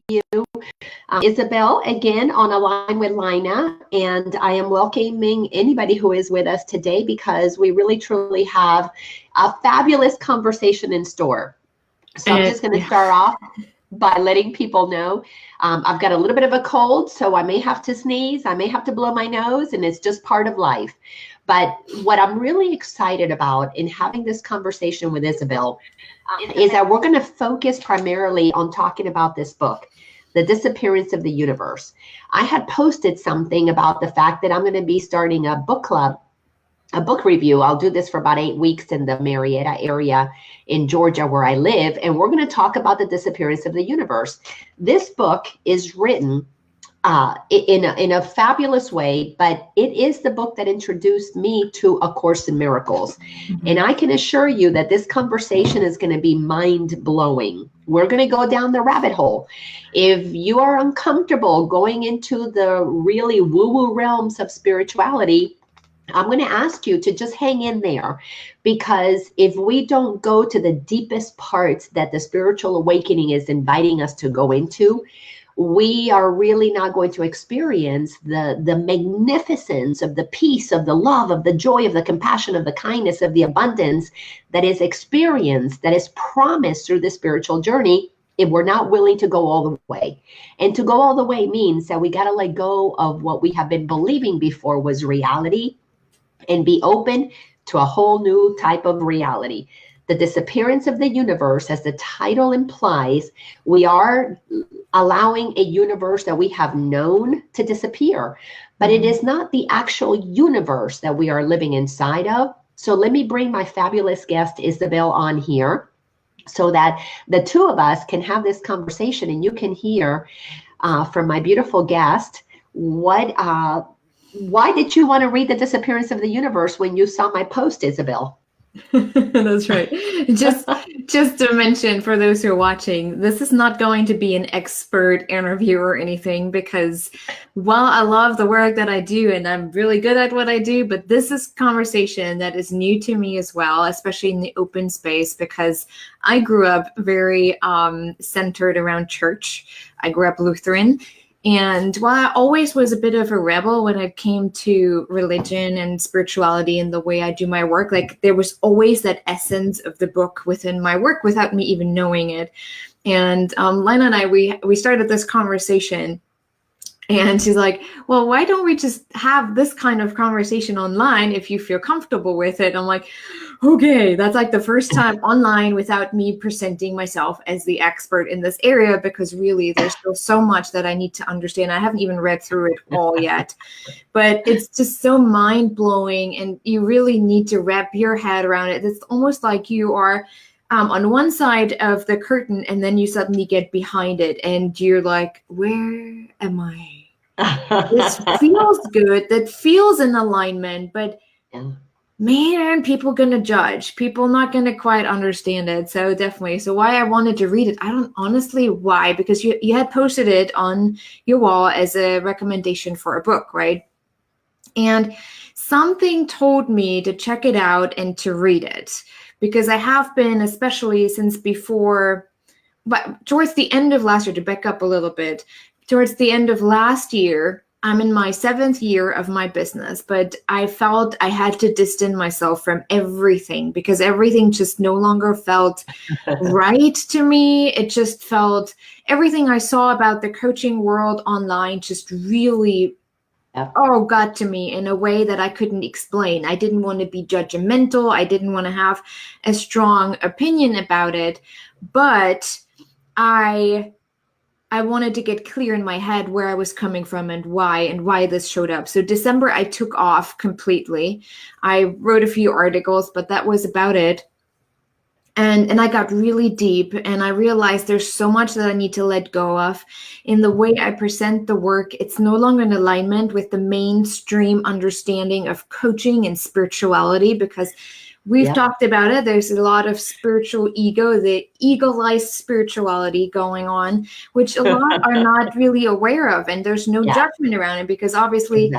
you. Isabel, again, on a line with Laina, and I am welcoming anybody who is with us today because we really, truly have a fabulous conversation in store. So I'm just going to start off by letting people know I've got a little bit of a cold, so I may have to sneeze, I may have to blow my nose, and it's just part of life. But what I'm really excited about in having this conversation with Isabel is that we're going to focus primarily on talking about this book, The Disappearance of the Universe. I had posted something about the fact that I'm going to be starting a book club, a book review. I'll do this for about 8 weeks in the Marietta area in Georgia where I live, and we're going to talk about the disappearance of the universe. This book is written in a fabulous way, but it is the book that introduced me to A Course in Miracles. Mm-hmm. And I can assure you that this conversation is going to be mind-blowing. We're going to go down the rabbit hole. If you are uncomfortable going into the really woo-woo realms of spirituality, I'm going to ask you to just hang in there, because if we don't go to the deepest parts that the spiritual awakening is inviting us to go into, we are really not going to experience the magnificence of the peace, of the love, of the joy, of the compassion, of the kindness, of the abundance that is experienced, that is promised through the spiritual journey, if we're not willing to go all the way. And to go all the way means that we got to let go of what we have been believing before was reality and be open to a whole new type of reality. The disappearance of the universe, as the title implies, we are allowing a universe that we have known to disappear, but it is not the actual universe that we are living inside of. So let me bring my fabulous guest, Isabel, on here so that the two of us can have this conversation and you can hear from my beautiful guest why did you want to read The Disappearance of the Universe when you saw my post, Isabel? That's right. Just to mention for those who are watching, this is not going to be an expert interview or anything, because while I love the work that I do and I'm really good at what I do, but this is conversation that is new to me as well, especially in the open space, because I grew up very centered around church. I grew up Lutheran. And while I always was a bit of a rebel when it came to religion and spirituality and the way I do my work, like there was always that essence of the book within my work without me even knowing it. And Laina and I, we started this conversation, and she's like, well, why don't we just have this kind of conversation online if you feel comfortable with it? I'm like, okay, that's like the first time online without me presenting myself as the expert in this area, because really there's still so much that I need to understand. I haven't even read through it all yet, but it's just so mind-blowing, and you really need to wrap your head around it. It's almost like you are on one side of the curtain, and then you suddenly get behind it, and you're like, where am I? This feels good. That feels in alignment, but man, people gonna judge. People not gonna quite understand it. So definitely. So why I wanted to read it, I don't honestly why, because you had posted it on your wall as a recommendation for a book, right? And something told me to check it out and to read it, because I have been, especially since before, but towards the end of last year, to back up a little bit, towards the end of last year, I'm in my 7th year of my business, but I felt I had to distance myself from everything, because everything just no longer felt right to me. It just felt, everything I saw about the coaching world online just really got to me in a way that I couldn't explain. I didn't want to be judgmental. I didn't want to have a strong opinion about it, but I wanted to get clear in my head where I was coming from and why this showed up. So December, I took off completely. I wrote a few articles, but that was about it. And I got really deep, and I realized there's so much that I need to let go of. In the way I present the work, it's no longer in alignment with the mainstream understanding of coaching and spirituality, because we've talked about it. There's a lot of spiritual ego, the eagle-ized spirituality going on, which a lot are not really aware of. And there's no judgment around it, because obviously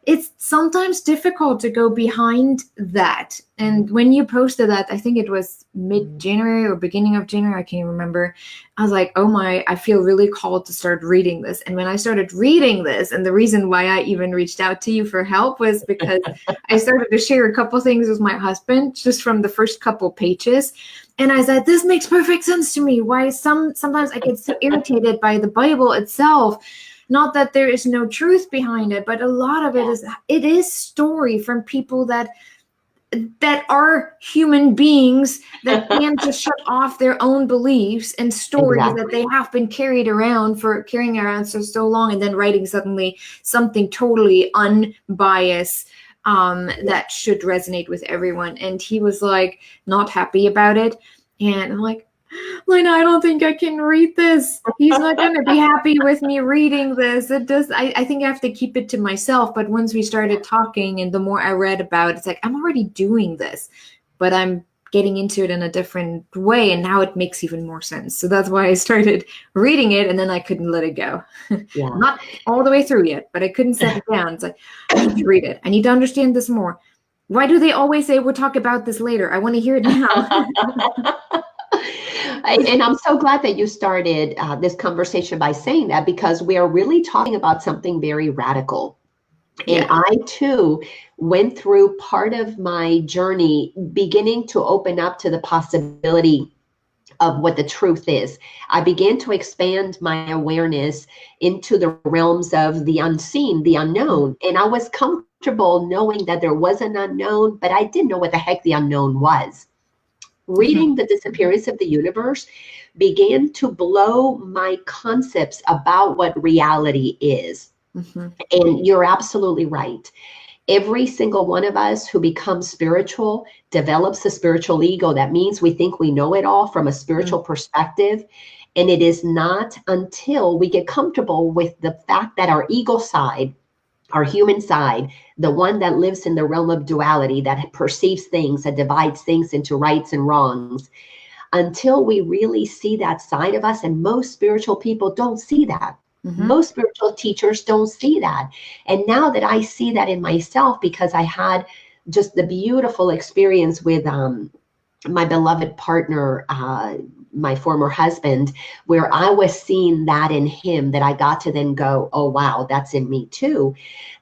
it's sometimes difficult to go behind that. And when you posted that, I think it was mid-January or beginning of January, I can't remember. I was like, oh my, I feel really called to start reading this. And when I started reading this, and the reason why I even reached out to you for help was because I started to share a couple things with my husband just from the first couple pages. And I said, this makes perfect sense to me. Why sometimes I get so irritated by the Bible itself. Not that there is no truth behind it, but a lot of it is story from people that are human beings that can't just shut off their own beliefs and stories that they have been carrying around for so long, and then writing suddenly something totally unbiased that should resonate with everyone. And he was like not happy about it. And I'm like, Laina, I don't think I can read this. He's not going to be happy with me reading this. I think I have to keep it to myself. But once we started talking and the more I read about it, it's like, I'm already doing this, but I'm getting into it in a different way. And now it makes even more sense. So that's why I started reading it, and then I couldn't let it go. Yeah. Not all the way through yet, but I couldn't set it down. It's like, I need to read it. I need to understand this more. Why do they always say we'll talk about this later? I want to hear it now. And I'm so glad that you started this conversation by saying that, because we are really talking about something very radical. And I too went through part of my journey beginning to open up to the possibility of what the truth is. I began to expand my awareness into the realms of the unseen, the unknown. And I was comfortable knowing that there was an unknown, but I didn't know what the heck the unknown was. Reading The Disappearance of the Universe began to blow my concepts about what reality is. And you're absolutely right. Every single one of us who becomes spiritual develops a spiritual ego. That means we think we know it all from a spiritual perspective. And it is not until we get comfortable with the fact that our ego side, our human side, the one that lives in the realm of duality, that perceives things, that divides things into rights and wrongs, until we really see that side of us. And most spiritual people don't see that. Most spiritual teachers don't see that. And now that I see that in myself, because I had just the beautiful experience with my beloved partner, my former husband, where I was seeing that in him, that I got to then go, oh, wow, that's in me too,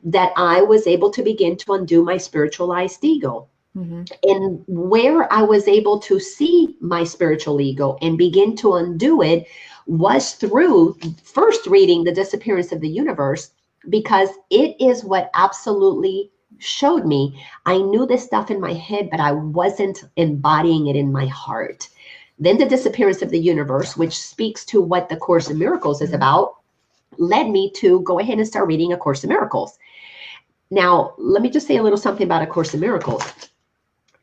that I was able to begin to undo my spiritualized ego. And where I was able to see my spiritual ego and begin to undo it was through first reading The Disappearance of the Universe, because it is what absolutely showed me. I knew this stuff in my head, but I wasn't embodying it in my heart. Then The Disappearance of the Universe, which speaks to what the Course in Miracles is about, led me to go ahead and start reading A Course in Miracles. Now, let me just say a little something about A Course in Miracles.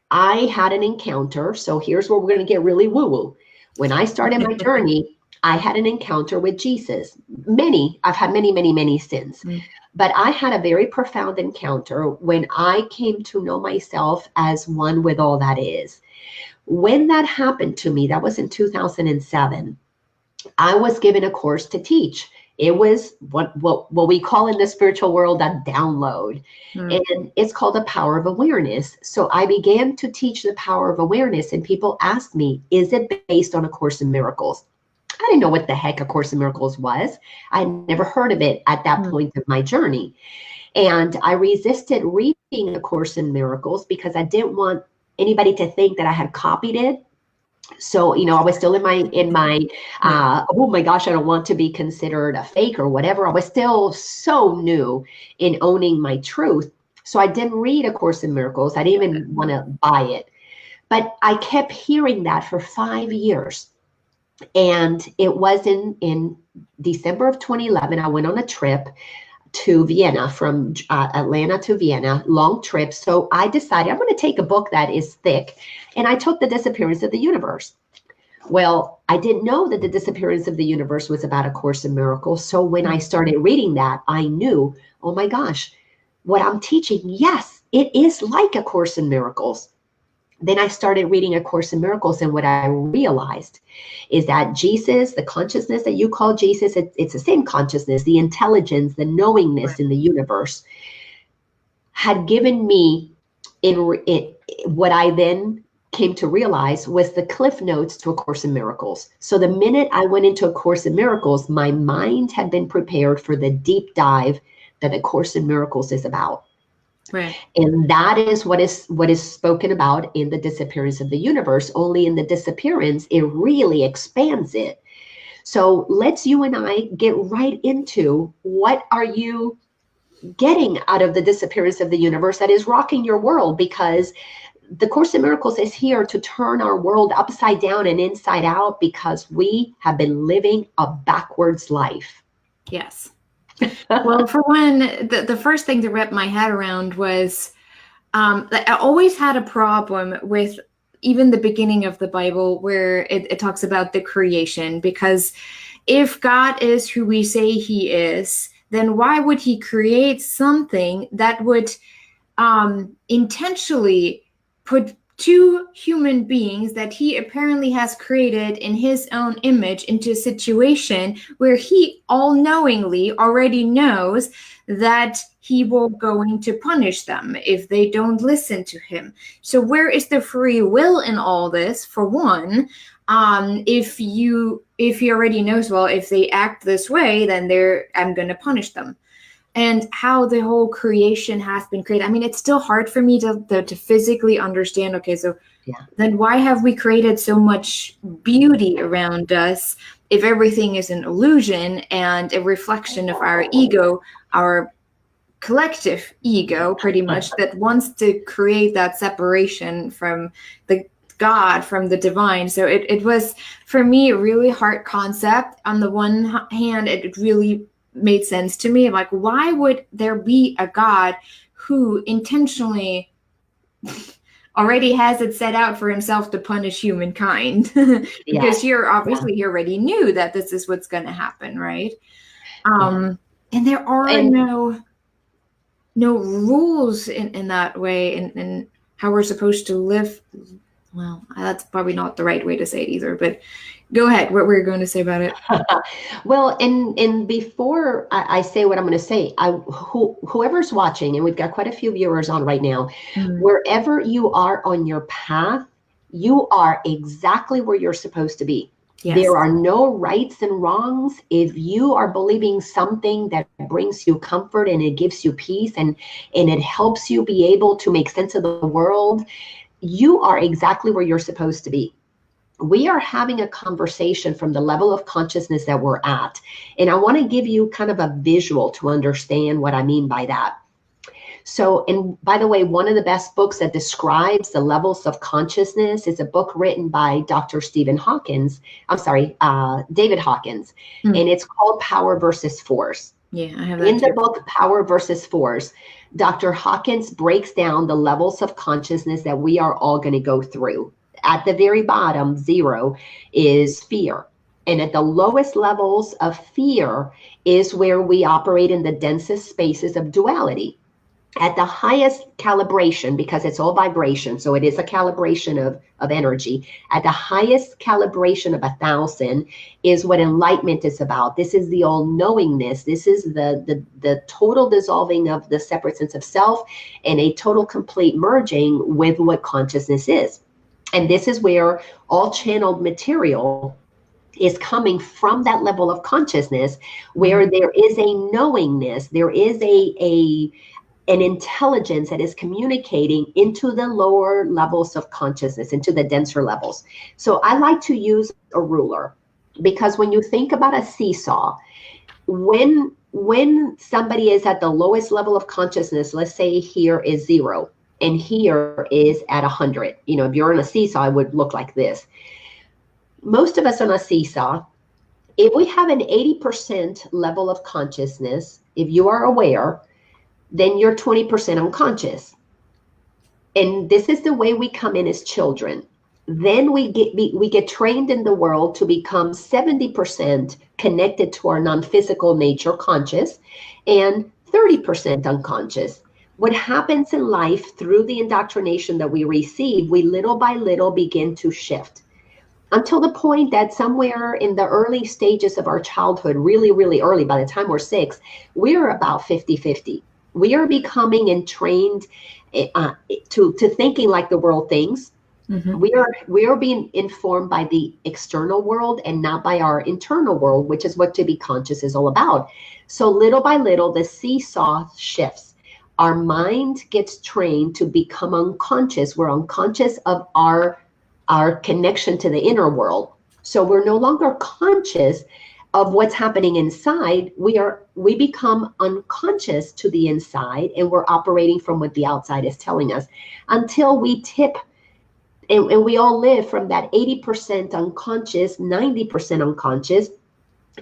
I had an encounter. So here's where we're going to get really woo-woo. When I started my journey, I had an encounter with Jesus. I've had many since. But I had a very profound encounter when I came to know myself as one with all that is. When that happened to me, that was in 2007, I was given a course to teach. It was what we call in the spiritual world a download. And it's called the power of awareness. So I began to teach the power of awareness, and people asked me, is it based on A Course in Miracles? I didn't know what the heck A Course in Miracles was. I had never heard of it at that point of my journey. And I resisted reading A Course in Miracles because I didn't want anybody to think that I had copied it. So, I was still in my oh my gosh, I don't want to be considered a fake or whatever. I was still so new in owning my truth. So I didn't read A Course in Miracles. I didn't even want to buy it. But I kept hearing that for 5 years. And it was in December of 2011, I went on a trip to Vienna, from Atlanta to Vienna, long trip. So I decided I'm going to take a book that is thick. And I took The Disappearance of the Universe. Well, I didn't know that The Disappearance of the Universe was about A Course in Miracles. So when I started reading that, I knew, oh my gosh, what I'm teaching, yes, it is like A Course in Miracles. Then I started reading A Course in Miracles, and what I realized is that Jesus, the consciousness that you call Jesus, it's the same consciousness, the intelligence, the knowingness in the universe. had given me in what I then came to realize was the cliff notes to A Course in Miracles. So the minute I went into A Course in Miracles, my mind had been prepared for the deep dive that A Course in Miracles is about. Right. And that is what is spoken about in the Disappearance of the Universe. Only in the Disappearance, it really expands it. So let's you and I get right into what are you getting out of the Disappearance of the Universe that is rocking your world, because the Course in Miracles is here to turn our world upside down and inside out, because we have been living a backwards life. Yes. Well, for one, the first thing to wrap my head around was I always had a problem with even the beginning of the Bible where it talks about the creation, because if God is who we say he is, then why would he create something that would intentionally put two human beings that he apparently has created in his own image into a situation where he all-knowingly already knows that he will going to punish them if they don't listen to him? So where is the free will in all this, for one? If he already knows, well, if they act this way, then I'm going to punish them. And how the whole creation has been created. I mean, it's still hard for me to physically understand, okay, so then why have we created so much beauty around us if everything is an illusion and a reflection of our ego, our collective ego, pretty much, that wants to create that separation from the God, from the divine. So it was, for me, a really hard concept. On the one hand, it really made sense to me. Like, why would there be a God who intentionally already has it set out for himself to punish humankind? Because he already knew that this is what's going to happen, right? And there are no rules in that way, in how we're supposed to live. Well, that's probably not the right way to say it either, but go ahead. What were you going to say about it? Well, and before I say what I'm going to say, whoever's watching, and we've got quite a few viewers on right now, wherever you are on your path, you are exactly where you're supposed to be. Yes. There are no rights and wrongs. If you are believing something that brings you comfort and it gives you peace and it helps you be able to make sense of the world, you are exactly where you're supposed to be. We are having a conversation from the level of consciousness that we're at. And I want to give you kind of a visual to understand what I mean by that. So, and by the way, one of the best books that describes the levels of consciousness is a book written by Dr. David Hawkins, and it's called Power versus Force. Yeah, I have that in too. The book Power versus Force, Dr. Hawkins breaks down the levels of consciousness that we are all going to go through. At the very bottom, 0, is fear. And at the lowest levels of fear is where we operate in the densest spaces of duality. At the highest calibration, because it's all vibration, so it is a calibration of energy. At the highest calibration of 1,000 is what enlightenment is about. This is the all-knowingness. This is the total dissolving of the separate sense of self and a total complete merging with what consciousness is. And this is where all channeled material is coming from that level of consciousness, where there is a knowingness, there is an intelligence that is communicating into the lower levels of consciousness, into the denser levels. So I like to use a ruler, because when you think about a seesaw, when somebody is at the lowest level of consciousness, let's say here is 0, and here is at 100. You know, if you're on a seesaw, it would look like this. Most of us on a seesaw, if we have an 80% level of consciousness, if you are aware, then you're 20% unconscious. And this is the way we come in as children. Then we get trained in the world to become 70% connected to our non-physical nature, conscious, and 30% unconscious. What happens in life through the indoctrination that we receive, we little by little begin to shift, until the point that somewhere in the early stages of our childhood, really, really early, by the time we're 6, we're about 50-50. we are becoming entrained to thinking like the world thinks. We are being informed by the external world and not by our internal world, which is what to be conscious is all about. So little by little, the seesaw shifts. Our mind gets trained to become unconscious. We're unconscious of our connection to the inner world. So we're no longer conscious of what's happening inside. We become unconscious to the inside, and we're operating from what the outside is telling us until we tip. And we all live from that 80% unconscious, 90% unconscious,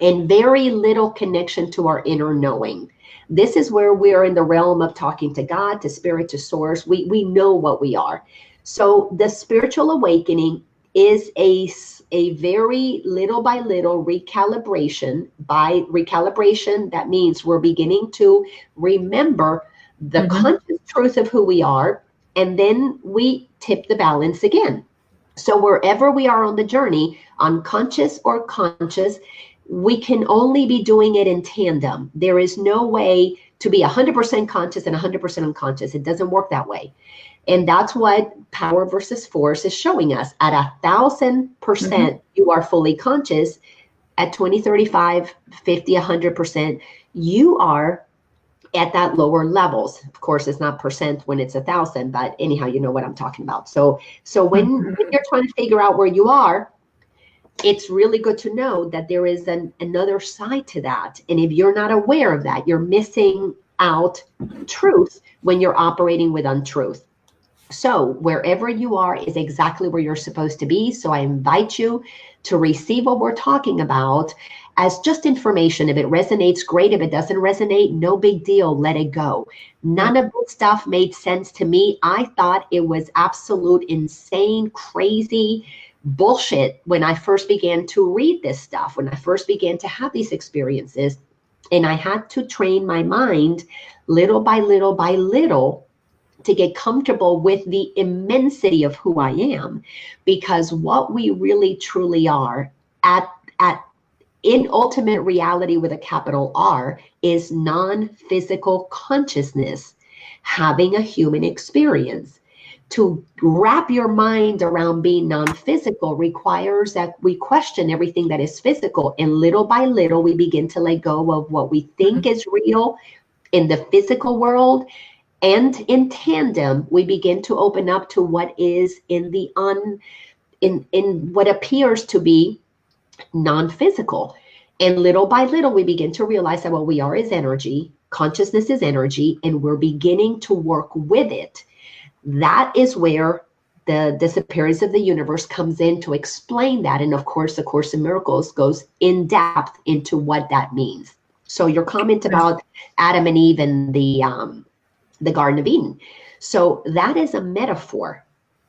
and very little connection to our inner knowing. This is where we are in the realm of talking to God, to spirit, to source. We know what we are. So the spiritual awakening is a very little by little recalibration. By recalibration, that means we're beginning to remember the conscious truth of who we are, and then we tip the balance again. So wherever we are on the journey, unconscious or conscious, we can only be doing it in tandem. There is no way to be 100% conscious and 100% unconscious. It doesn't work that way. And that's what power versus force is showing us. At 1,000%, you are fully conscious. At 20, 35, 50, 100%, you are at that lower levels. Of course, it's not percent when it's 1,000, but anyhow, you know what I'm talking about. So when you're trying to figure out where you are, it's really good to know that there is another side to that. And if you're not aware of that, you're missing out truth when you're operating with untruth. So wherever you are is exactly where you're supposed to be. So I invite you to receive what we're talking about as just information. If it resonates, great. If it doesn't resonate, no big deal. Let it go. None of this stuff made sense to me. I thought it was absolute insane, crazy bullshit when I first began to read this stuff, when I first began to have these experiences. And I had to train my mind little by little by little to get comfortable with the immensity of who I am, because what we really truly are in ultimate reality with a capital R is non-physical consciousness, having a human experience. To wrap your mind around being non-physical requires that we question everything that is physical, and little by little we begin to let go of what we think is real in the physical world. And in tandem, we begin to open up to what is in the in what appears to be non-physical. And little by little, we begin to realize that what we are is energy, consciousness is energy, and we're beginning to work with it. That is where the Disappearance of the Universe comes in to explain that. And of course, the Course in Miracles goes in depth into what that means. So your comment about Adam and Eve and the Garden of Eden. So that is a metaphor.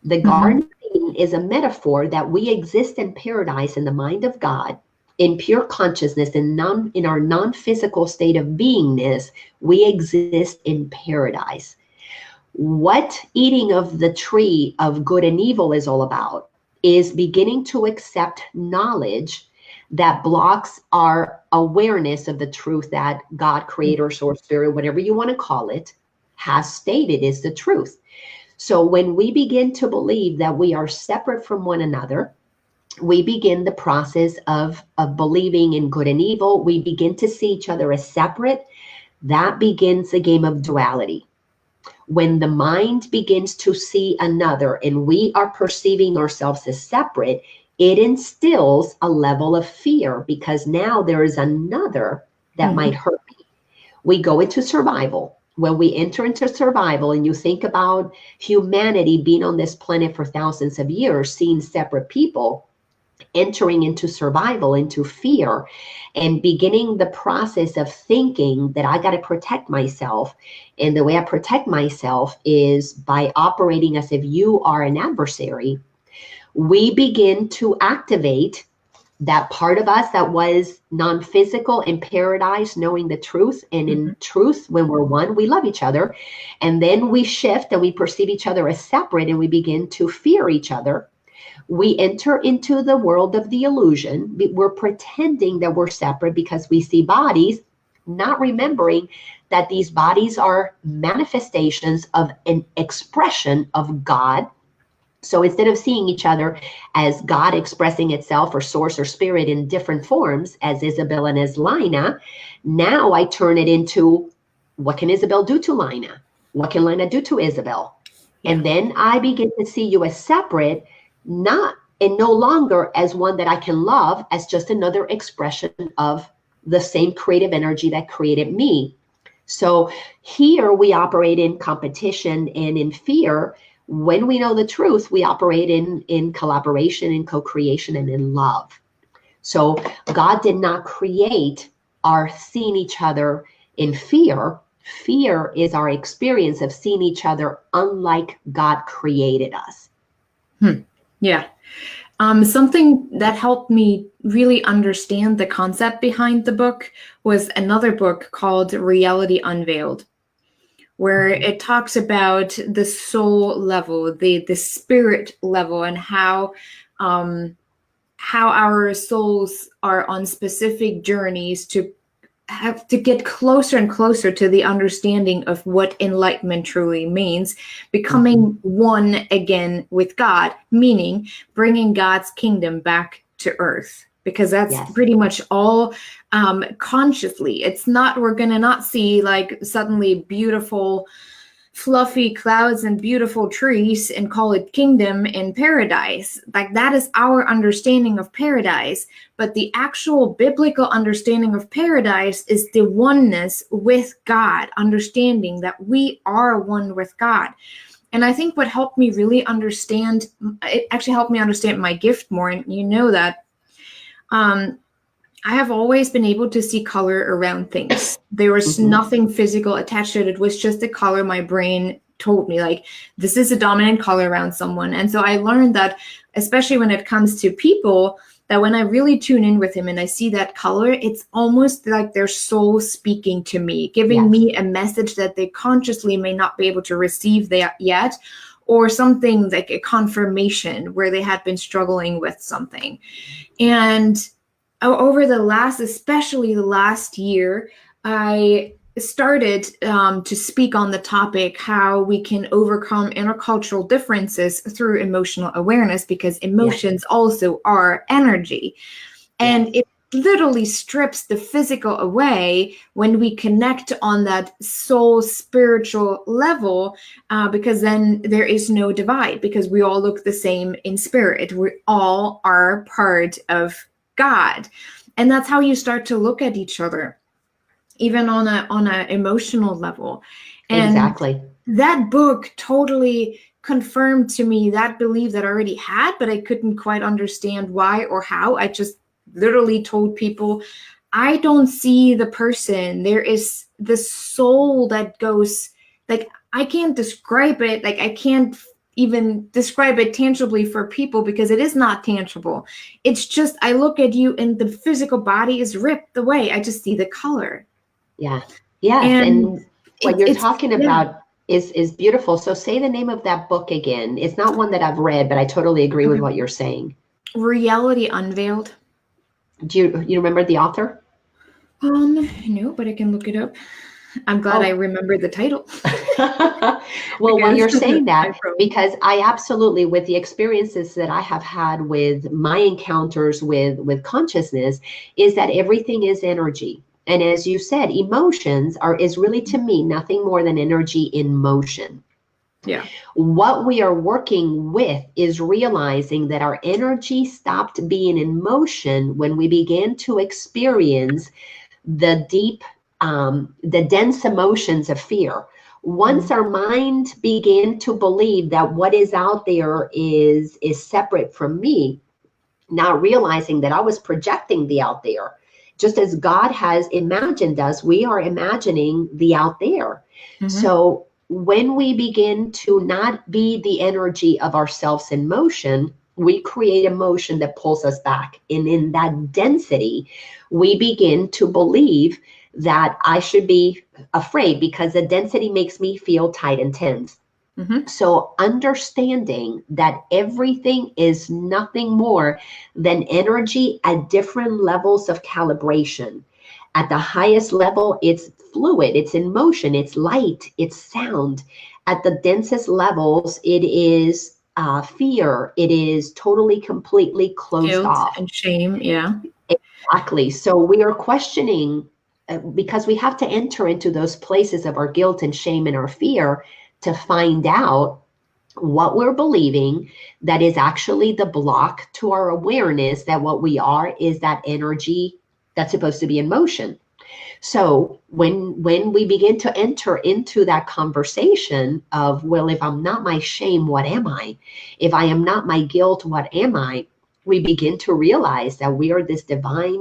The Garden of Eden is a metaphor that we exist in paradise in the mind of God, in pure consciousness, in our non-physical state of beingness. We exist in paradise. What eating of the tree of good and evil is all about is beginning to accept knowledge that blocks our awareness of the truth that God, creator, source, spirit, whatever you want to call it, has stated is the truth. So when we begin to believe that we are separate from one another, we begin the process of believing in good and evil. We begin to see each other as separate. That begins a game of duality. When the mind begins to see another and we are perceiving ourselves as separate, it instills a level of fear, because now there is another that might hurt me. We go into survival. When we enter into survival, and you think about humanity being on this planet for thousands of years, seeing separate people, entering into survival, into fear, and beginning the process of thinking that I got to protect myself. And the way I protect myself is by operating as if you are an adversary. We begin to activate that part of us that was non-physical in paradise, knowing the truth. And in truth, when we're one, we love each other. And then we shift and we perceive each other as separate, and we begin to fear each other. We enter into the world of the illusion. We're pretending that we're separate because we see bodies. not remembering that these bodies are manifestations of an expression of God. So instead of seeing each other as God expressing itself or source or spirit in different forms as Isabel and as Laina, now I turn it into, what can Isabel do to Laina? What can Laina do to Isabel? Yeah. And then I begin to see you as separate, not and no longer as one that I can love, as just another expression of the same creative energy that created me. So here we operate in competition and in fear. When we know the truth, we operate in collaboration, in co-creation, and in love. So God did not create our seeing each other in fear. Fear is our experience of seeing each other unlike God created us. Yeah. Something that helped me really understand the concept behind the book was another book called Reality Unveiled, where it talks about the soul level, the spirit level, and how our souls are on specific journeys to have to get closer and closer to the understanding of what enlightenment truly means, becoming one again with God, meaning bringing God's kingdom back to earth. Because that's pretty much all consciously. It's not, we're going to not see like suddenly beautiful, fluffy clouds and beautiful trees and call it kingdom and paradise. Like that is our understanding of paradise. But the actual biblical understanding of paradise is the oneness with God, understanding that we are one with God. And I think what helped me really understand, it actually helped me understand my gift more. And you know that I have always been able to see color around things. There was nothing physical attached to it. It was just the color my brain told me, like, this is a dominant color around someone. And so I learned that, especially when it comes to people, that when I really tune in with him and I see that color, it's almost like their soul speaking to me, giving me a message that they consciously may not be able to receive yet, or something like a confirmation where they had been struggling with something. And over the last, especially the last year, I started to speak on the topic how we can overcome intercultural differences through emotional awareness, because emotions also are energy. And it literally strips the physical away when we connect on that soul spiritual level, because then there is no divide, because we all look the same in spirit. We all are part of God. And that's how you start to look at each other, even on a emotional level. And that book totally confirmed to me that belief that I already had, but I couldn't quite understand why or how. I just literally told people, I don't see the person. There is the soul that goes, like, I can't describe it. Like, I can't even describe it tangibly for people because it is not tangible. It's just, I look at you and the physical body is ripped away. I just see the color. And what you're talking about is beautiful. So say the name of that book again. It's not one that I've read, but I totally agree with what you're saying. Reality Unveiled. Do you remember the author? No, but I can look it up. I'm glad I remembered the title. Well, you're saying that because I absolutely, with the experiences that I have had with my encounters with consciousness, is that everything is energy. And as you said, emotions is really, to me, nothing more than energy in motion. Yeah. What we are working with is realizing that our energy stopped being in motion when we began to experience the deep, the dense emotions of fear. Once our mind began to believe that what is out there is separate from me, not realizing that I was projecting the out there. Just as God has imagined us, we are imagining the out there. So when we begin to not be the energy of ourselves in motion, we create a motion that pulls us back. And in that density, we begin to believe that I should be afraid because the density makes me feel tight and tense. So understanding that everything is nothing more than energy at different levels of calibration. At the highest level, it's fluid, it's in motion, it's light, it's sound. At the densest levels, it is fear, it is totally, completely closed Guilt off. and shame. Yeah. Exactly. So we are questioning because we have to enter into those places of our guilt and shame and our fear to find out what we're believing that is actually the block to our awareness that what we are is that energy that's supposed to be in motion. So when we begin to enter into that conversation of, well, if I'm not my shame, what am I? If I am not my guilt, what am I? We begin to realize that we are this divine,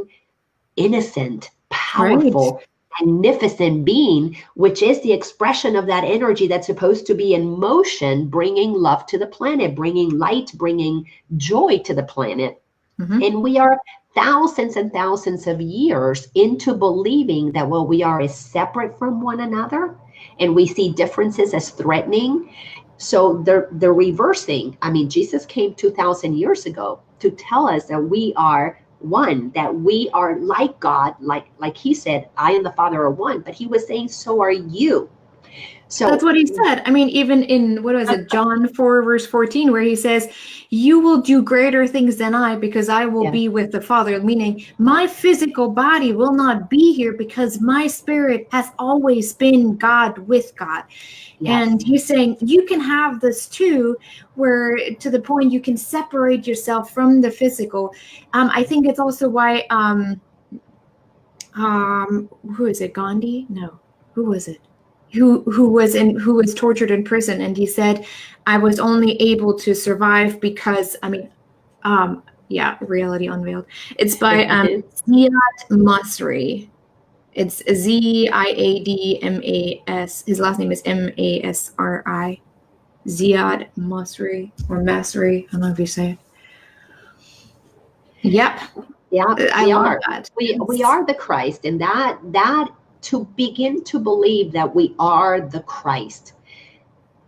innocent, powerful, magnificent being, which is the expression of that energy that's supposed to be in motion, bringing love to the planet, bringing light, bringing joy to the planet. Mm-hmm. And we are thousands and thousands of years into believing that what we are is separate from one another, and we see differences as threatening. So they're reversing. I mean, Jesus came 2,000 years ago to tell us that we are one, that we are like God, like he said, I and the Father are one, but he was saying, so are you. So that's what he said. I mean, even in, what was it, John 4, verse 14, where he says, you will do greater things than I, because I will be with the Father, meaning my physical body will not be here because my spirit has always been God with God. Yes. And he's saying you can have this too, where to the point you can separate yourself from the physical. I think it's also why, who is it, Gandhi? No, who was it? Who was tortured in prison, and he said, I was only able to survive because, Reality Unveiled. It's by Ziad Masri. It's Ziadmas. His last name is Masri. Ziad Masri, or Masri. I don't know if you say it. Yep. Yeah, we are. We are the Christ, and that to begin to believe that we are the Christ,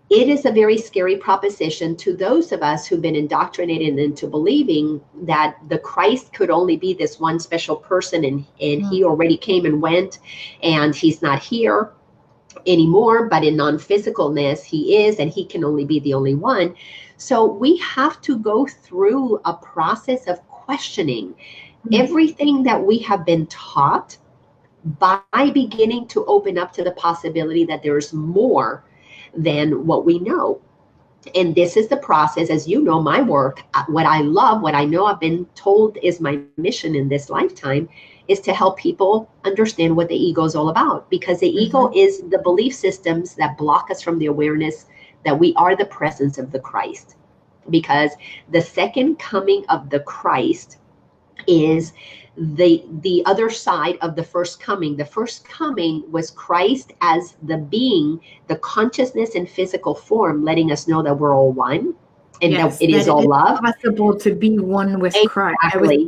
it is a very scary proposition to those of us who've been indoctrinated into believing that the Christ could only be this one special person, and he already came and went, and he's not here anymore, but in non-physicalness he is, and he can only be the only one. So we have to go through a process of questioning everything that we have been taught, by beginning to open up to the possibility that there's more than what we know. And this is the process, as you know, my work, what I love, what I know I've been told is my mission in this lifetime, is to help people understand what the ego is all about. Because the ego is the belief systems that block us from the awareness that we are the presence of the Christ. Because the second coming of the Christ is the other side of the first coming. The first coming was Christ as the being, the consciousness in physical form, letting us know that we're all one, and that it is all love. It's possible to be one with Christ. Exactly.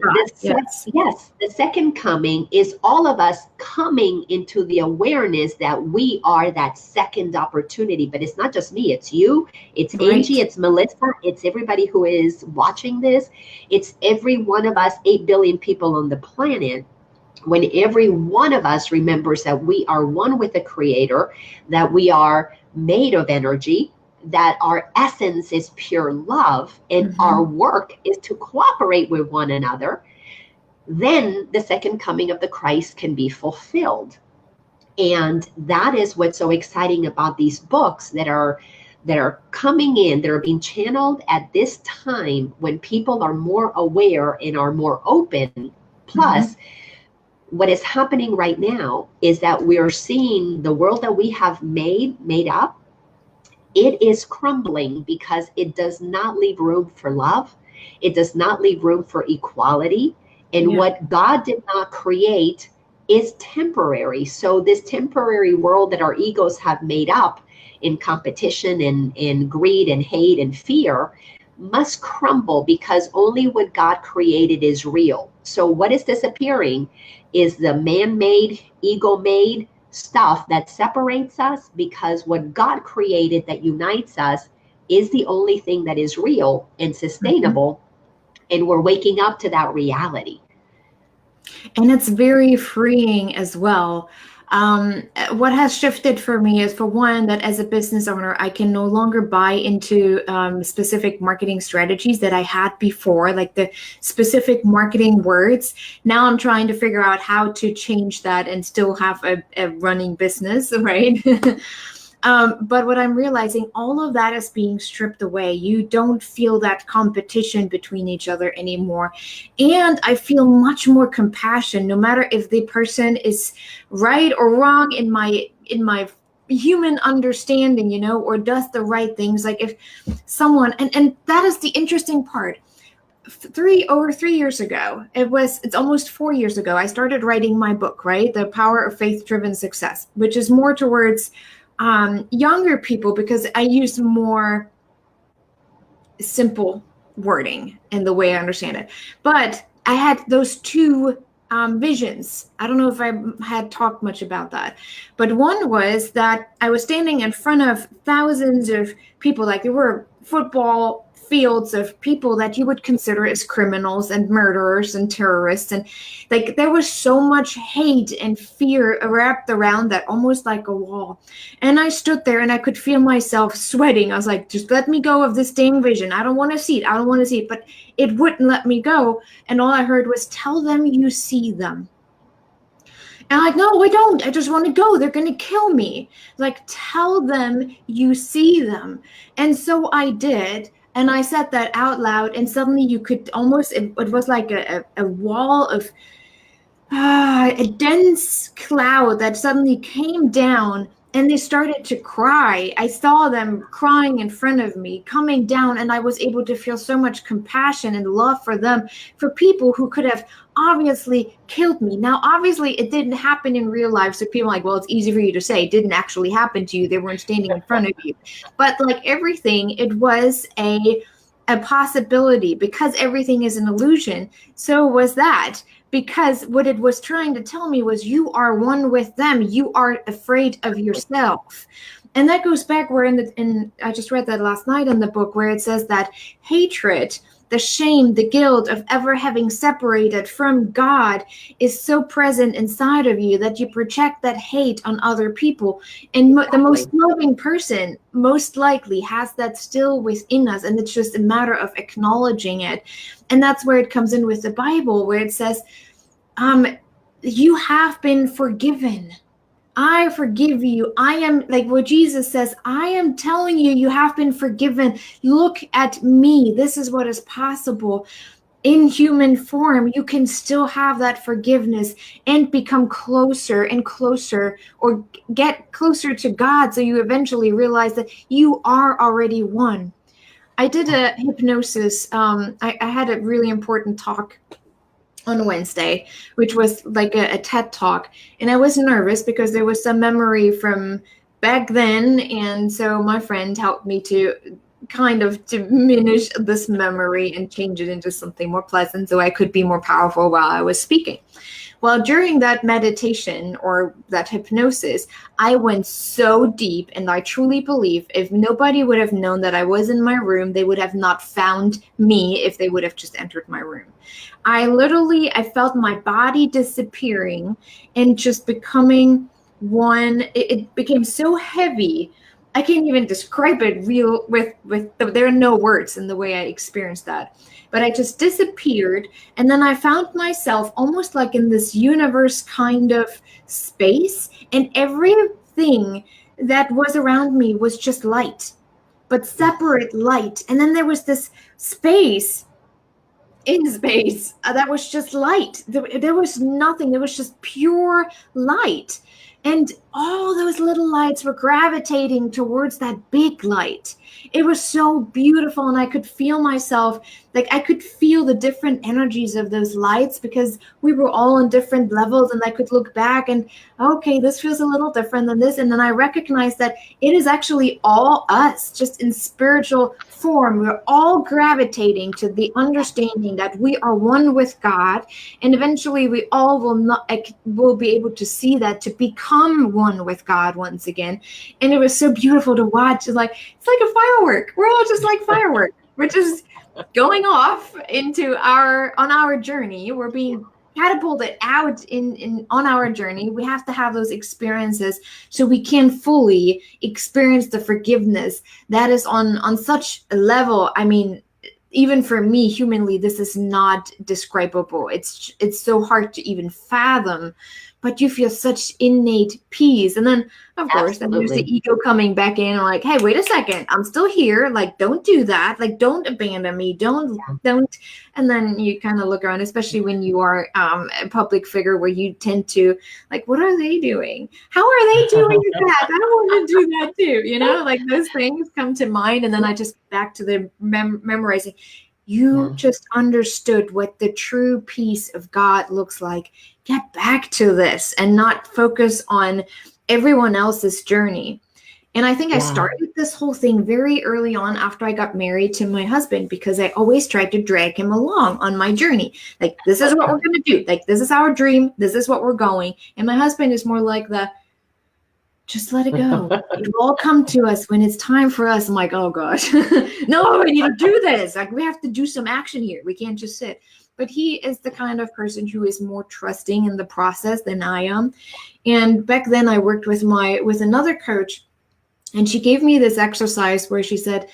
Yes. The second coming is all of us coming into the awareness that we are that second opportunity. But it's not just me, it's you, it's Angie, it's Melissa, it's everybody who is watching this. It's every one of us, 8 billion people on the planet. When every one of us remembers that we are one with the Creator, that we are made of energy, that our essence is pure love, and our work is to cooperate with one another, then the second coming of the Christ can be fulfilled. And that is what's so exciting about these books that are coming in, that are being channeled at this time when people are more aware and are more open. Plus, what is happening right now is that we are seeing the world that we have made up. It is crumbling because it does not leave room for love. It does not leave room for equality. And what God did not create is temporary. So this temporary world that our egos have made up in competition and greed and hate and fear must crumble, because only what God created is real. So what is disappearing is the man-made, ego-made stuff that separates us, because what God created that unites us is the only thing that is real and sustainable. And we're waking up to that reality. And it's very freeing as well. What has shifted for me is, for one, that as a business owner, I can no longer buy into specific marketing strategies that I had before, like the specific marketing words. Now I'm trying to figure out how to change that and still have a running business, right? But what I'm realizing, all of that is being stripped away. You don't feel that competition between each other anymore. And I feel much more compassion, no matter if the person is right or wrong in my human understanding, or does the right things. Like if someone, and that is the interesting part. Over 3 years ago, it's almost 4 years ago, I started writing my book, right? The Power of Faith-Driven Success, which is more towards younger people, because I use more simple wording in the way I understand it. But I had those two visions. I don't know if I had talked much about that, but one was that I was standing in front of thousands of people, like there were football fields of people that you would consider as criminals and murderers and terrorists, and like there was so much hate and fear wrapped around that, almost like a wall. And I stood there and I could feel myself sweating. I was like, just let me go of this dang vision. I don't want to see it. I don't want to see it. But it wouldn't let me go. And all I heard was, tell them you see them. And I'm like, no, I don't. I just want to go. They're going to kill me. Like, tell them you see them. And so I did. And I said that out loud. And suddenly you could almost, it was like a wall of a dense cloud that suddenly came down, and they started to cry. I saw them crying in front of me, coming down, and I was able to feel so much compassion and love for them, for people who could have obviously killed me. Now, obviously, it didn't happen in real life, so people are like, well, it's easy for you to say. It didn't actually happen to you. They weren't standing in front of you. But like everything, it was a possibility, because everything is an illusion. So was that. Because what it was trying to tell me was, you are one with them. You are afraid of yourself. And that goes back where I just read that last night in the book, where it says that hatred, the shame, the guilt of ever having separated from God is so present inside of you that you project that hate on other people. And the most loving person most likely has that still within us. And it's just a matter of acknowledging it. And that's where it comes in with the Bible, where it says, you have been forgiven. I forgive you. I am, like what Jesus says, I am telling you, you have been forgiven. Look at me. This is what is possible. In human form, you can still have that forgiveness and become closer and closer, or get closer to God. So you eventually realize that you are already one. I did a hypnosis. I had a really important talk on Wednesday, which was like a TED talk. And I was nervous because there was some memory from back then. And so my friend helped me to kind of diminish this memory and change it into something more pleasant, so I could be more powerful while I was speaking. Well, during that meditation or that hypnosis, I went so deep, and I truly believe if nobody would have known that I was in my room, they would have not found me if they would have just entered my room. I felt my body disappearing and just becoming one. It became so heavy. I can't even describe it there are no words in the way I experienced that. But I just disappeared, and then I found myself almost like in this universe kind of space, and everything that was around me was just light, but separate light. And then there was this space in space that was just light. There was nothing. There was just pure light. And all those little lights were gravitating towards that big light. It was so beautiful, and I could feel myself, like I could feel the different energies of those lights, because we were all on different levels, and I could look back and, okay, this feels a little different than this. And then I recognized that it is actually all us, just in spiritual form. We're all gravitating to the understanding that we are one with God, and eventually we all will be able to see that, to become one with God once again. And it was so beautiful to watch. It's like a firework. We're all just like fireworks. We're just going off on our journey. We're being catapulted out in on our journey. We have to have those experiences so we can fully experience the forgiveness that is on such a level. I mean, even for me, humanly, this is not describable. It's so hard to even fathom, but you feel such innate peace. And then, of course, then there's the ego coming back in and like, hey, wait a second, I'm still here. Like, don't do that. Like, don't abandon me. Don't. And then you kind of look around, especially when you are a public figure where you tend to like, what are they doing? How are they doing that? I want to do that too. You know, like those things come to mind. And then I just back to the memorizing. You just understood what the true peace of God looks like. Get back to this and not focus on everyone else's journey. And I think I started this whole thing very early on after I got married to my husband, because I always tried to drag him along on my journey. Like, this is what we're going to do. Like, this is our dream. This is what we're going. And my husband is more like just let it go. It will all come to us when it's time for us. I'm like, oh gosh, no, we need to do this. Like, we have to do some action here. We can't just sit. But he is the kind of person who is more trusting in the process than I am. And back then I worked with another coach, and she gave me this exercise where she said,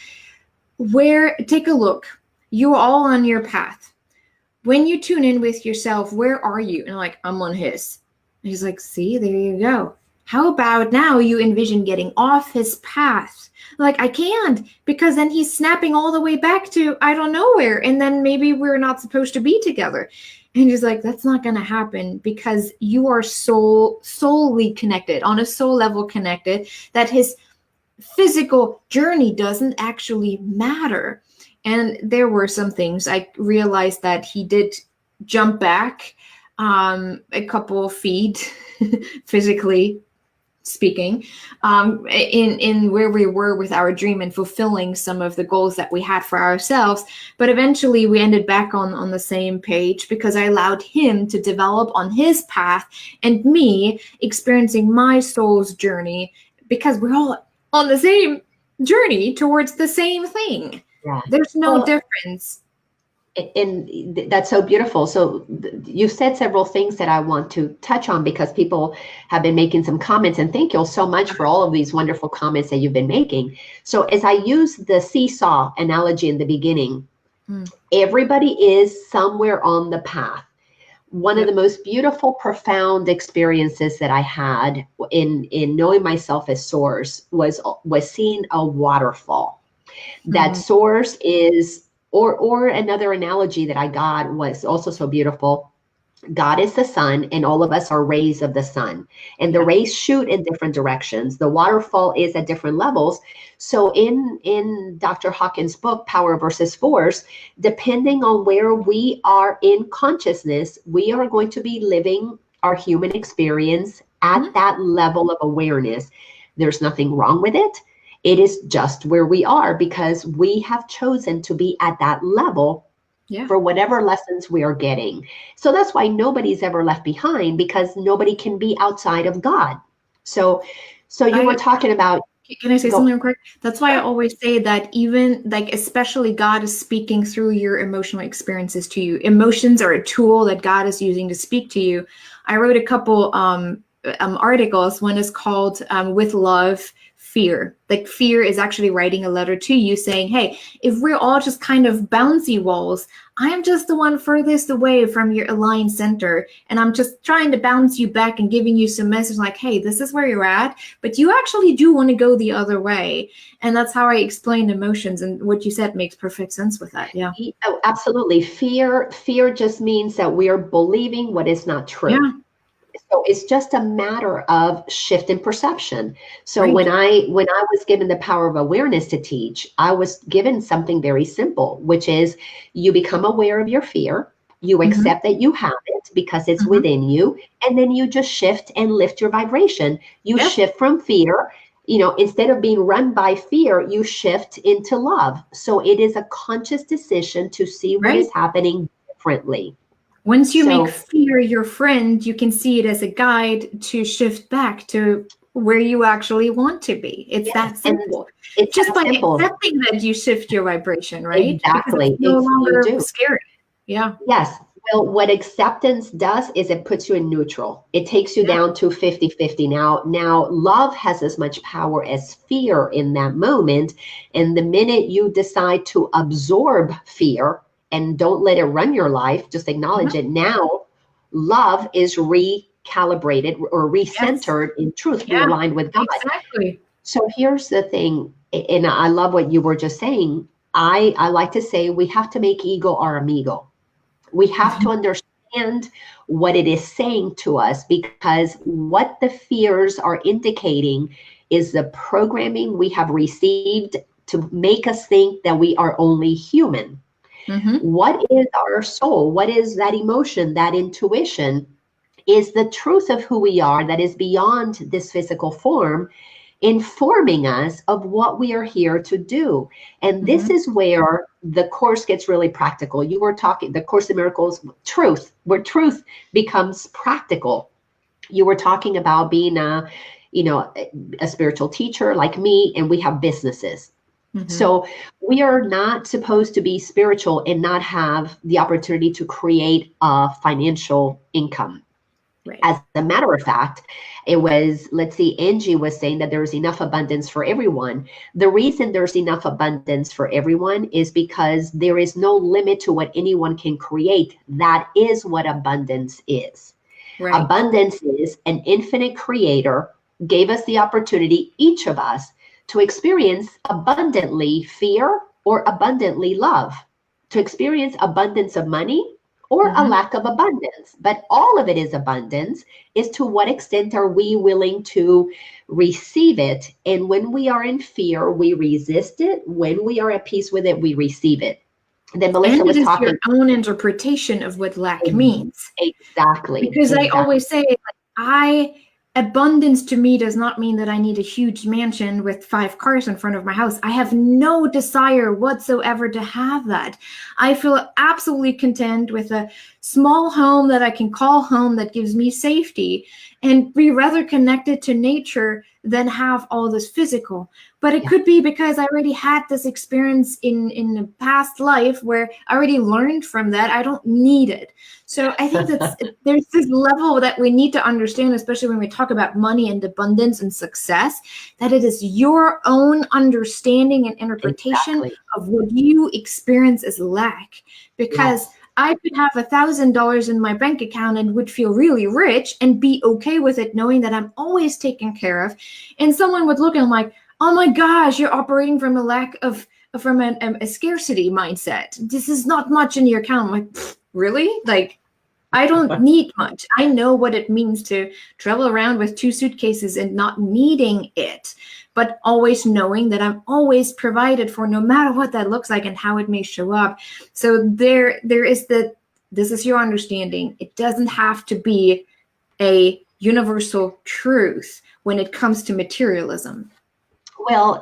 take a look. You're all on your path. When you tune in with yourself, where are you? And I'm like, I'm on his. And he's like, see, there you go. How about now you envision getting off his path? Like, I can't, because then he's snapping all the way back to I don't know where. And then maybe we're not supposed to be together. And he's like, that's not going to happen, because you are soully connected, on a soul level connected, that his physical journey doesn't actually matter. And there were some things I realized that he did jump back a couple of feet physically speaking, in where we were with our dream and fulfilling some of the goals that we had for ourselves. But eventually we ended back on the same page, because I allowed him to develop on his path and me experiencing my soul's journey, because we're all on the same journey towards the same thing. Yeah. There's no difference. And that's so beautiful. So you said several things that I want to touch on, because people have been making some comments, and thank you so much for all of these wonderful comments that you've been making. So as I used the seesaw analogy in the beginning, everybody is somewhere on the path. One of the most beautiful, profound experiences that I had in knowing myself as source was seeing a waterfall. That source is, or another analogy that I got was also so beautiful. God is the sun, and all of us are rays of the sun, and the rays shoot in different directions. The waterfall is at different levels. So in Dr. Hawkins' book, Power versus Force, depending on where we are in consciousness, we are going to be living our human experience at that level of awareness. There's nothing wrong with it. It is just where we are, because we have chosen to be at that level for whatever lessons we are getting. So that's why nobody's ever left behind, because nobody can be outside of God. So you were talking about. Can I say something real quick? That's why I always say that, even like, especially God is speaking through your emotional experiences to you. Emotions are a tool that God is using to speak to you. I wrote a couple articles. One is called With Love, Fear. Like, fear is actually writing a letter to you saying, hey, if we're all just kind of bouncy walls, I'm just the one furthest away from your aligned center, and I'm just trying to bounce you back and giving you some message like, hey, this is where you're at, but you actually do want to go the other way. And that's how I explain emotions, and what you said makes perfect sense with that. Yeah. Oh, absolutely. Fear just means that we are believing what is not true. Yeah. So it's just a matter of shift in perception. So when I was given the power of awareness to teach, I was given something very simple, which is you become aware of your fear, you accept that you have it because it's within you, and then you just shift and lift your vibration. You shift from fear, instead of being run by fear, you shift into love. So it is a conscious decision to see what is happening differently. Once you make fear your friend, you can see it as a guide to shift back to where you actually want to be. It's that simple. It's just by accepting that you shift your vibration, right? Exactly. Because it's no longer scary. Yeah. Yes. Well, what acceptance does is it puts you in neutral. It takes you Yeah. down to 50-50. Now love has as much power as fear in that moment. And the minute you decide to absorb fear and don't let it run your life, just acknowledge it. Now, love is recalibrated or Yes. recentered in truth, Yeah. realigned with God. Exactly. So here's the thing, and I love what you were just saying. I like to say we have to make ego our amigo. We have to understand what it is saying to us, because what the fears are indicating is the programming we have received to make us think that we are only human. Mm-hmm. What is our soul? What is that emotion, that intuition? Is the truth of who we are that is beyond this physical form, informing us of what we are here to do. And this is where the course gets really practical. You were talking, the Course in Miracles, truth, where truth becomes practical. You were talking about being a spiritual teacher like me, and we have businesses. Mm-hmm. So we are not supposed to be spiritual and not have the opportunity to create a financial income. Right. As a matter of fact, it was, let's see, Angie was saying that there's enough abundance for everyone. The reason there's enough abundance for everyone is because there is no limit to what anyone can create. That is what abundance is. Right. Abundance is an infinite creator gave us the opportunity, each of us, to experience abundantly fear or abundantly love, to experience abundance of money or a lack of abundance. But all of it is abundance. Is to what extent are we willing to receive it? And when we are in fear, we resist it. When we are at peace with it, we receive it. And then Melissa And it was is talking. your own interpretation of what lack means. Exactly. Because I always say, abundance to me does not mean that I need a huge mansion with 5 cars in front of my house. I have no desire whatsoever to have that. I feel absolutely content with a small home that I can call home, that gives me safety, and be rather connected to nature than have all this physical. But it could be because I already had this experience in a past life where I already learned from that. I don't need it. So I think there's this level that we need to understand, especially when we talk about money and abundance and success, that it is your own understanding and interpretation of what you experience as lack. Because I could have $1,000 in my bank account and would feel really rich and be okay with it, knowing that I'm always taken care of. And someone would look and I'm like, oh my gosh, you're operating from a scarcity mindset. This is not much in your account. I'm like, really? Like, I don't need much. I know what it means to travel around with 2 suitcases and not needing it, but always knowing that I'm always provided for, no matter what that looks like and how it may show up. So there is this is your understanding. It doesn't have to be a universal truth when it comes to materialism. Well,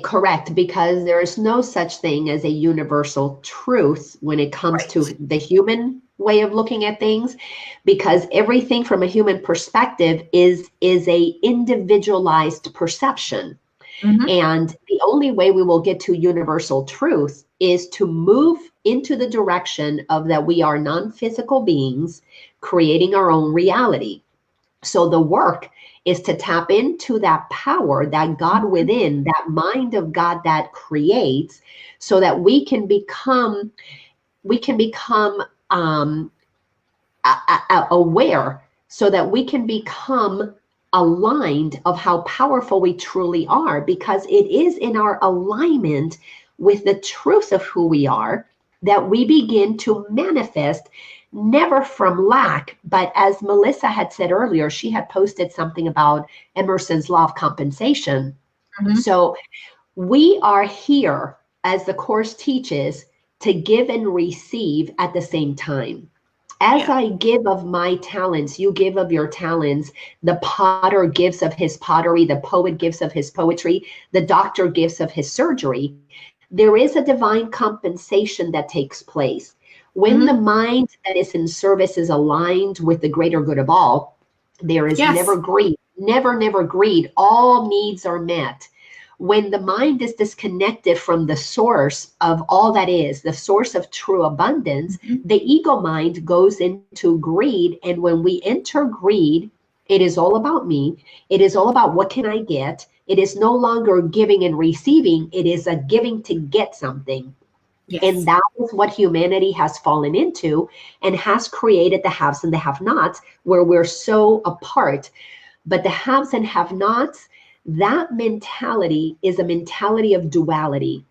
correct, because there is no such thing as a universal truth when it comes to the human way of looking at things, because everything from a human perspective is a individualized perception. And the only way we will get to universal truth is to move into the direction of that we are non-physical beings creating our own reality. So the work is to tap into that power, that God within, that mind of God that creates, so that we can become aware, so that we can become aligned of how powerful we truly are, because it is in our alignment with the truth of who we are that we begin to manifest, never from lack, but as Melissa had said earlier, she had posted something about Emerson's law of compensation. So we are here, as the Course teaches, to give and receive at the same time. As I give of my talents, you give of your talents. The potter gives of his pottery. The poet gives of his poetry. The doctor gives of his surgery. There is a divine compensation that takes place. When the mind that is in service is aligned with the greater good of all, there is never greed. Never greed. All needs are met. When the mind is disconnected from the source of all that is, the source of true abundance, the ego mind goes into greed. And when we enter greed, it is all about me. It is all about what can I get. It is no longer giving and receiving. It is a giving to get something. Yes. And that is what humanity has fallen into and has created the haves and the have-nots, where we're so apart. But the haves and have-nots, that mentality is a mentality of duality.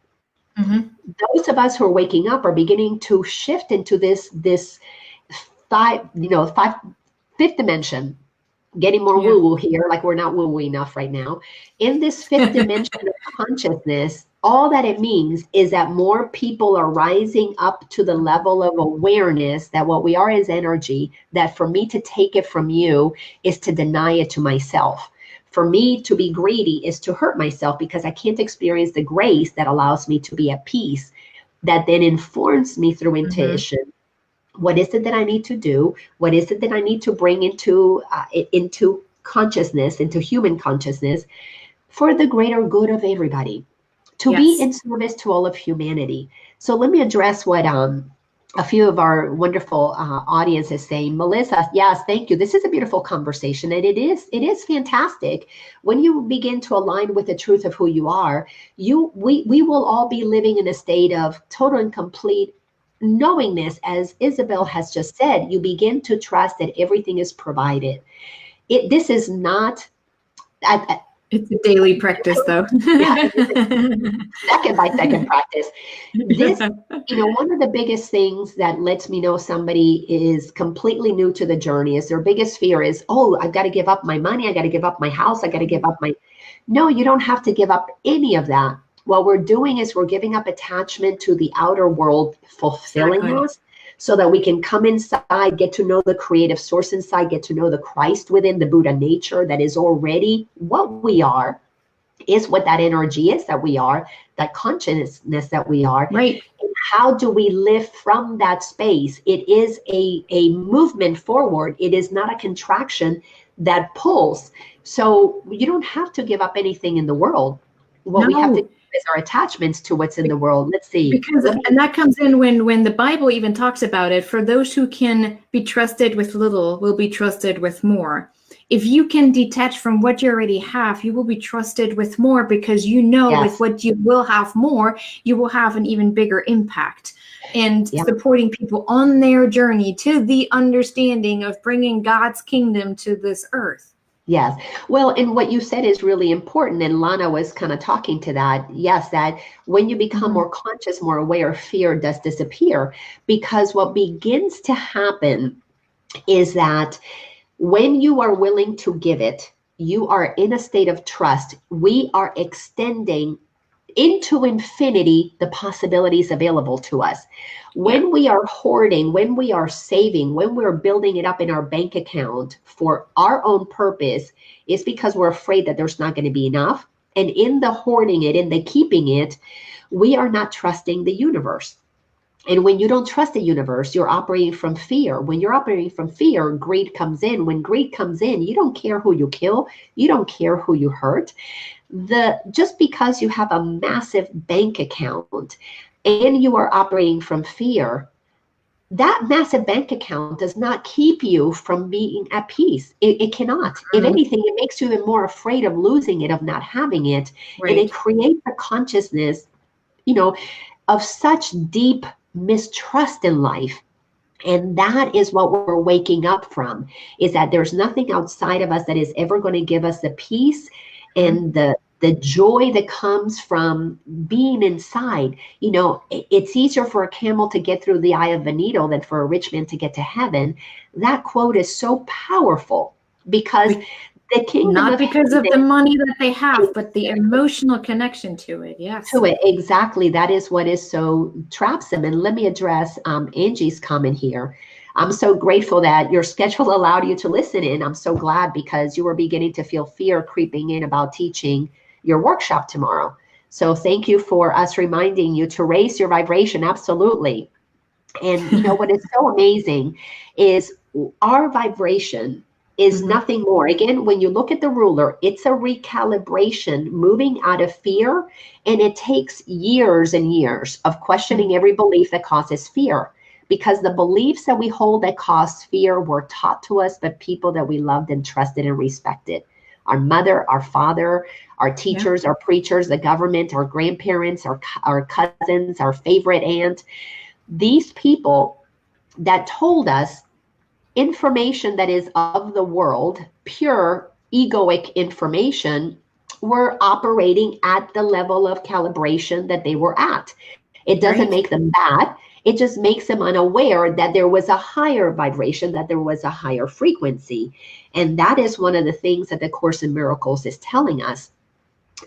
Those of us who are waking up are beginning to shift into this fifth dimension. Getting more woo-woo here, like we're not woo-woo enough right now. In this fifth dimension of consciousness, all that it means is that more people are rising up to the level of awareness that what we are is energy, that for me to take it from you is to deny it to myself. For me to be greedy is to hurt myself because I can't experience the grace that allows me to be at peace, that then informs me through intuition. What is it that I need to do? What is it that I need to bring into consciousness, into human consciousness, for the greater good of everybody, to be in service to all of humanity? So let me address what a few of our wonderful audience is saying. Melissa, yes, thank you. This is a beautiful conversation, and it is fantastic. When you begin to align with the truth of who you are, we will all be living in a state of total and complete knowingness. As Isabel has just said, you begin to trust that everything is provided. This is not it's a daily practice, though. Second by second practice. This, one of the biggest things that lets me know somebody is completely new to the journey is their biggest fear is, oh, I've got to give up my money, I got to give up my house, I got to give up my. No, you don't have to give up any of that. What we're doing is we're giving up attachment to the outer world fulfilling us, so that we can come inside, get to know the creative source inside, get to know the Christ within, the Buddha nature that is already what we are, is what that energy is that we are, that consciousness that we are. Right. And how do we live from that space? It is a movement forward. It is not a contraction that pulls. So you don't have to give up anything in the world. What we have to do is our attachments to what's in the world. Let's see. And that comes in when the Bible even talks about it. For those who can be trusted with little will be trusted with more. If you can detach from what you already have, you will be trusted with more, because with what you will have more, you will have an even bigger impact. And supporting people on their journey to the understanding of bringing God's kingdom to this earth. Yes. Well, and what you said is really important. And Lana was kind of talking to that. Yes, that when you become more conscious, more aware, fear does disappear. Because what begins to happen is that when you are willing to give it, you are in a state of trust. We are extending into infinity the possibilities available to us. When we are hoarding, when we are saving, when we're building it up in our bank account for our own purpose, it's because we're afraid that there's not going to be enough. And in the hoarding it, in the keeping it, we are not trusting the universe. And when you don't trust the universe, you're operating from fear. When you're operating from fear, greed comes in. When greed comes in, you don't care who you kill. You don't care who you hurt. Just because you have a massive bank account and you are operating from fear, that massive bank account does not keep you from being at peace. It cannot. If anything, it makes you even more afraid of losing it, of not having it. Right. And it creates a consciousness, of such deep mistrust in life. And that is what we're waking up from, is that there's nothing outside of us that is ever going to give us the peace and the joy that comes from being inside. It's easier for a camel to get through the eye of a needle than for a rich man to get to heaven. That quote is so powerful because the kingdom, not because of the money that they have, but the emotional connection to it. Yes. To it. Exactly. That is what is so traps them. And let me address Angie's comment here. I'm so grateful that your schedule allowed you to listen in. I'm so glad, because you were beginning to feel fear creeping in about teaching your workshop tomorrow. So thank you for us reminding you to raise your vibration. Absolutely. And what is so amazing is our vibration is nothing more. Again, when you look at the ruler, it's a recalibration, moving out of fear, and it takes years and years of questioning every belief that causes fear, because the beliefs that we hold that cause fear were taught to us by people that we loved and trusted and respected. Our mother, our father, our teachers, our preachers, the government, our grandparents, our cousins, our favorite aunt. These people that told us information that is of the world, pure egoic information, were operating at the level of calibration that they were at. It doesn't make them bad. It just makes them unaware that there was a higher vibration, that there was a higher frequency. And that is one of the things that the Course in Miracles is telling us.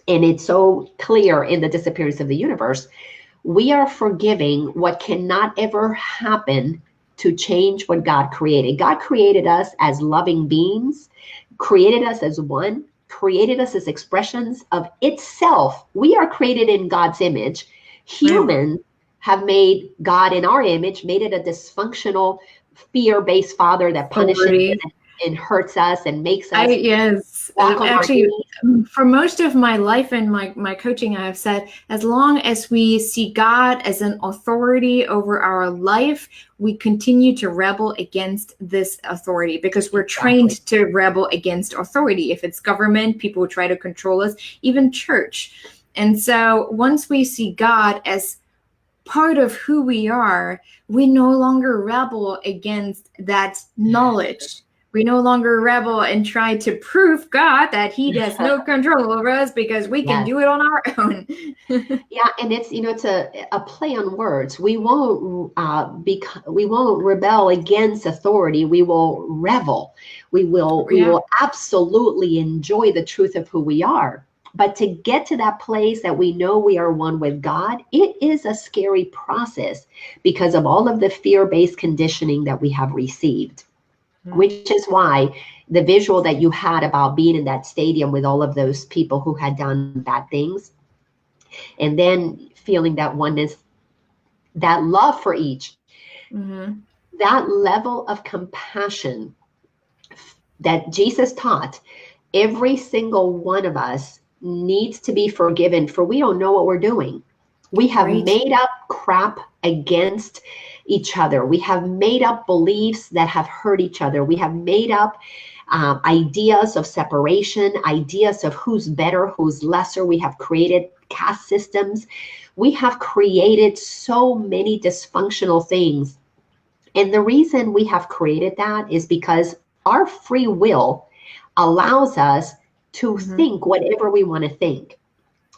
And it's so clear in the Disappearance of the Universe. We are forgiving what cannot ever happen to change what God created. God created us as loving beings, created us as one, created us as expressions of itself. We are created in God's image. Humans have made God in our image, made it a dysfunctional, fear-based father that punishes and hurts us and makes us walk on our knees. For most of my life and my coaching, I have said, as long as we see God as an authority over our life, we continue to rebel against this authority, because we're trained to rebel against authority. If it's government, people try to control us, even church. And so once we see God as part of who we are, we no longer rebel against that knowledge. We no longer rebel and try to prove God that he has no control over us because we can do it on our own. And it's, it's a play on words. We won't rebel against authority. We will revel. We will absolutely enjoy the truth of who we are. But to get to that place that we know we are one with God, it is a scary process because of all of the fear-based conditioning that we have received. Which is why the visual that you had about being in that stadium with all of those people who had done bad things, and then feeling that oneness, that love for each, that level of compassion that Jesus taught, every single one of us needs to be forgiven, for we don't know what we're doing. We have made up crap against each other. We have made up beliefs that have hurt each other. We have made up ideas of separation, ideas of who's better, who's lesser. We have created caste systems. We have created so many dysfunctional things. And the reason we have created that is because our free will allows us to think whatever we want to think.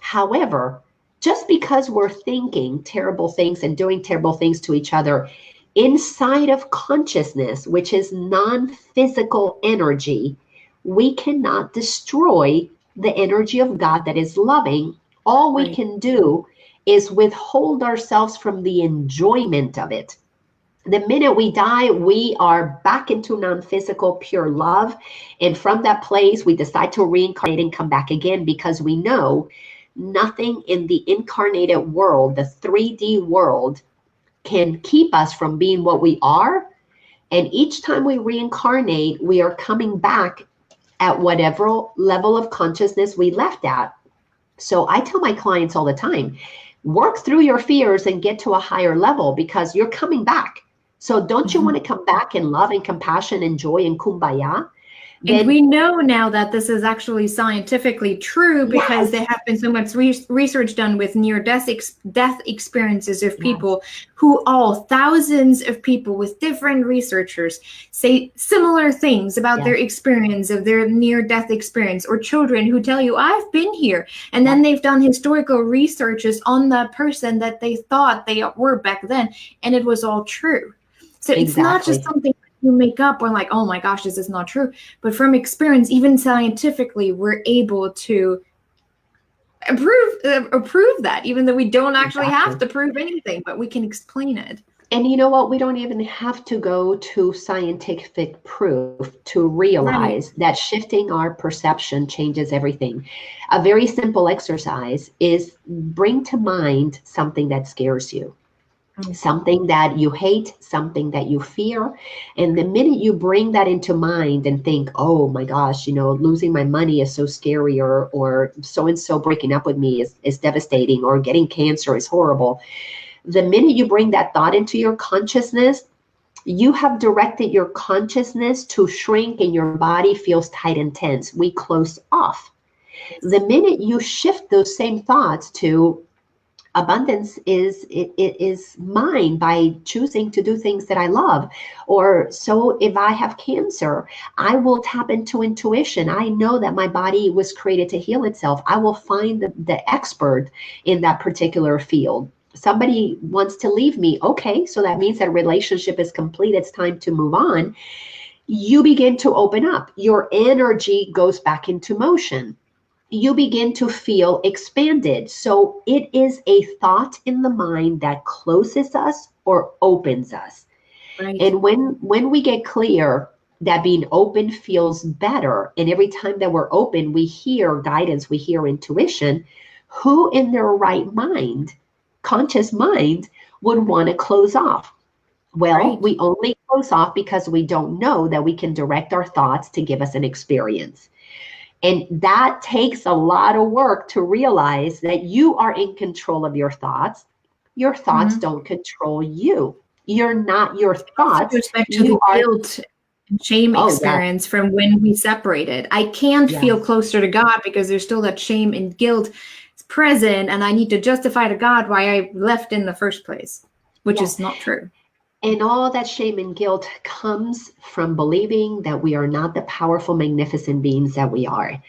However, just because we're thinking terrible things and doing terrible things to each other inside of consciousness, which is non-physical energy, we cannot destroy the energy of God that is loving. All we can do is withhold ourselves from the enjoyment of it. The minute we die, we are back into non-physical pure love. And from that place, we decide to reincarnate and come back again, because we know nothing in the incarnated world, the 3D world, can keep us from being what we are. And each time we reincarnate, we are coming back at whatever level of consciousness we left at. So I tell my clients all the time, work through your fears and get to a higher level, because you're coming back. So don't you want to come back in love and compassion and joy and kumbaya? And we know now that this is actually scientifically true, because there have been so much research done with near-death experiences of people who thousands of people with different researchers say similar things about their experience of their near-death experience, or children who tell you, I've been here. And then they've done historical researches on the person that they thought they were back then, and it was all true. So it's not just something you make up or like, oh my gosh, this is not true. But from experience, even scientifically, we're able to prove that, even though we don't actually have to prove anything, but we can explain it. And you know what? We don't even have to go to scientific proof to realize that shifting our perception changes everything. A very simple exercise is bring to mind something that scares you. something that you hate, something that you fear. And the minute you bring that into mind and think, oh my gosh, losing my money is so scary, or so-and-so breaking up with me is devastating, or getting cancer is horrible. The minute you bring that thought into your consciousness, you have directed your consciousness to shrink and your body feels tight and tense. We close off. The minute you shift those same thoughts to abundance is mine by choosing to do things that I love. Or so if I have cancer, I will tap into intuition. I know that my body was created to heal itself. I will find the expert in that particular field. Somebody wants to leave me. Okay, so that means that relationship is complete. It's time to move on. You begin to open up. Your energy goes back into motion. You begin to feel expanded. So it is a thought in the mind that closes us or opens us. Right. And when we get clear that being open feels better, and every time that we're open, we hear guidance, we hear intuition, who in their right mind, conscious mind, would want to close off? Well, Right. we only close off because we don't know that we can direct our thoughts to give us an experience. And that takes a lot of work to realize that you are in control of your thoughts. Your thoughts don't control you. You're not your thoughts. With respect to the guilt and shame experience from when we separated. I can't feel closer to God because there's still that shame and guilt present, and I need to justify to God why I left in the first place, which is not true. And all that shame and guilt comes from believing that we are not the powerful, magnificent beings that we are.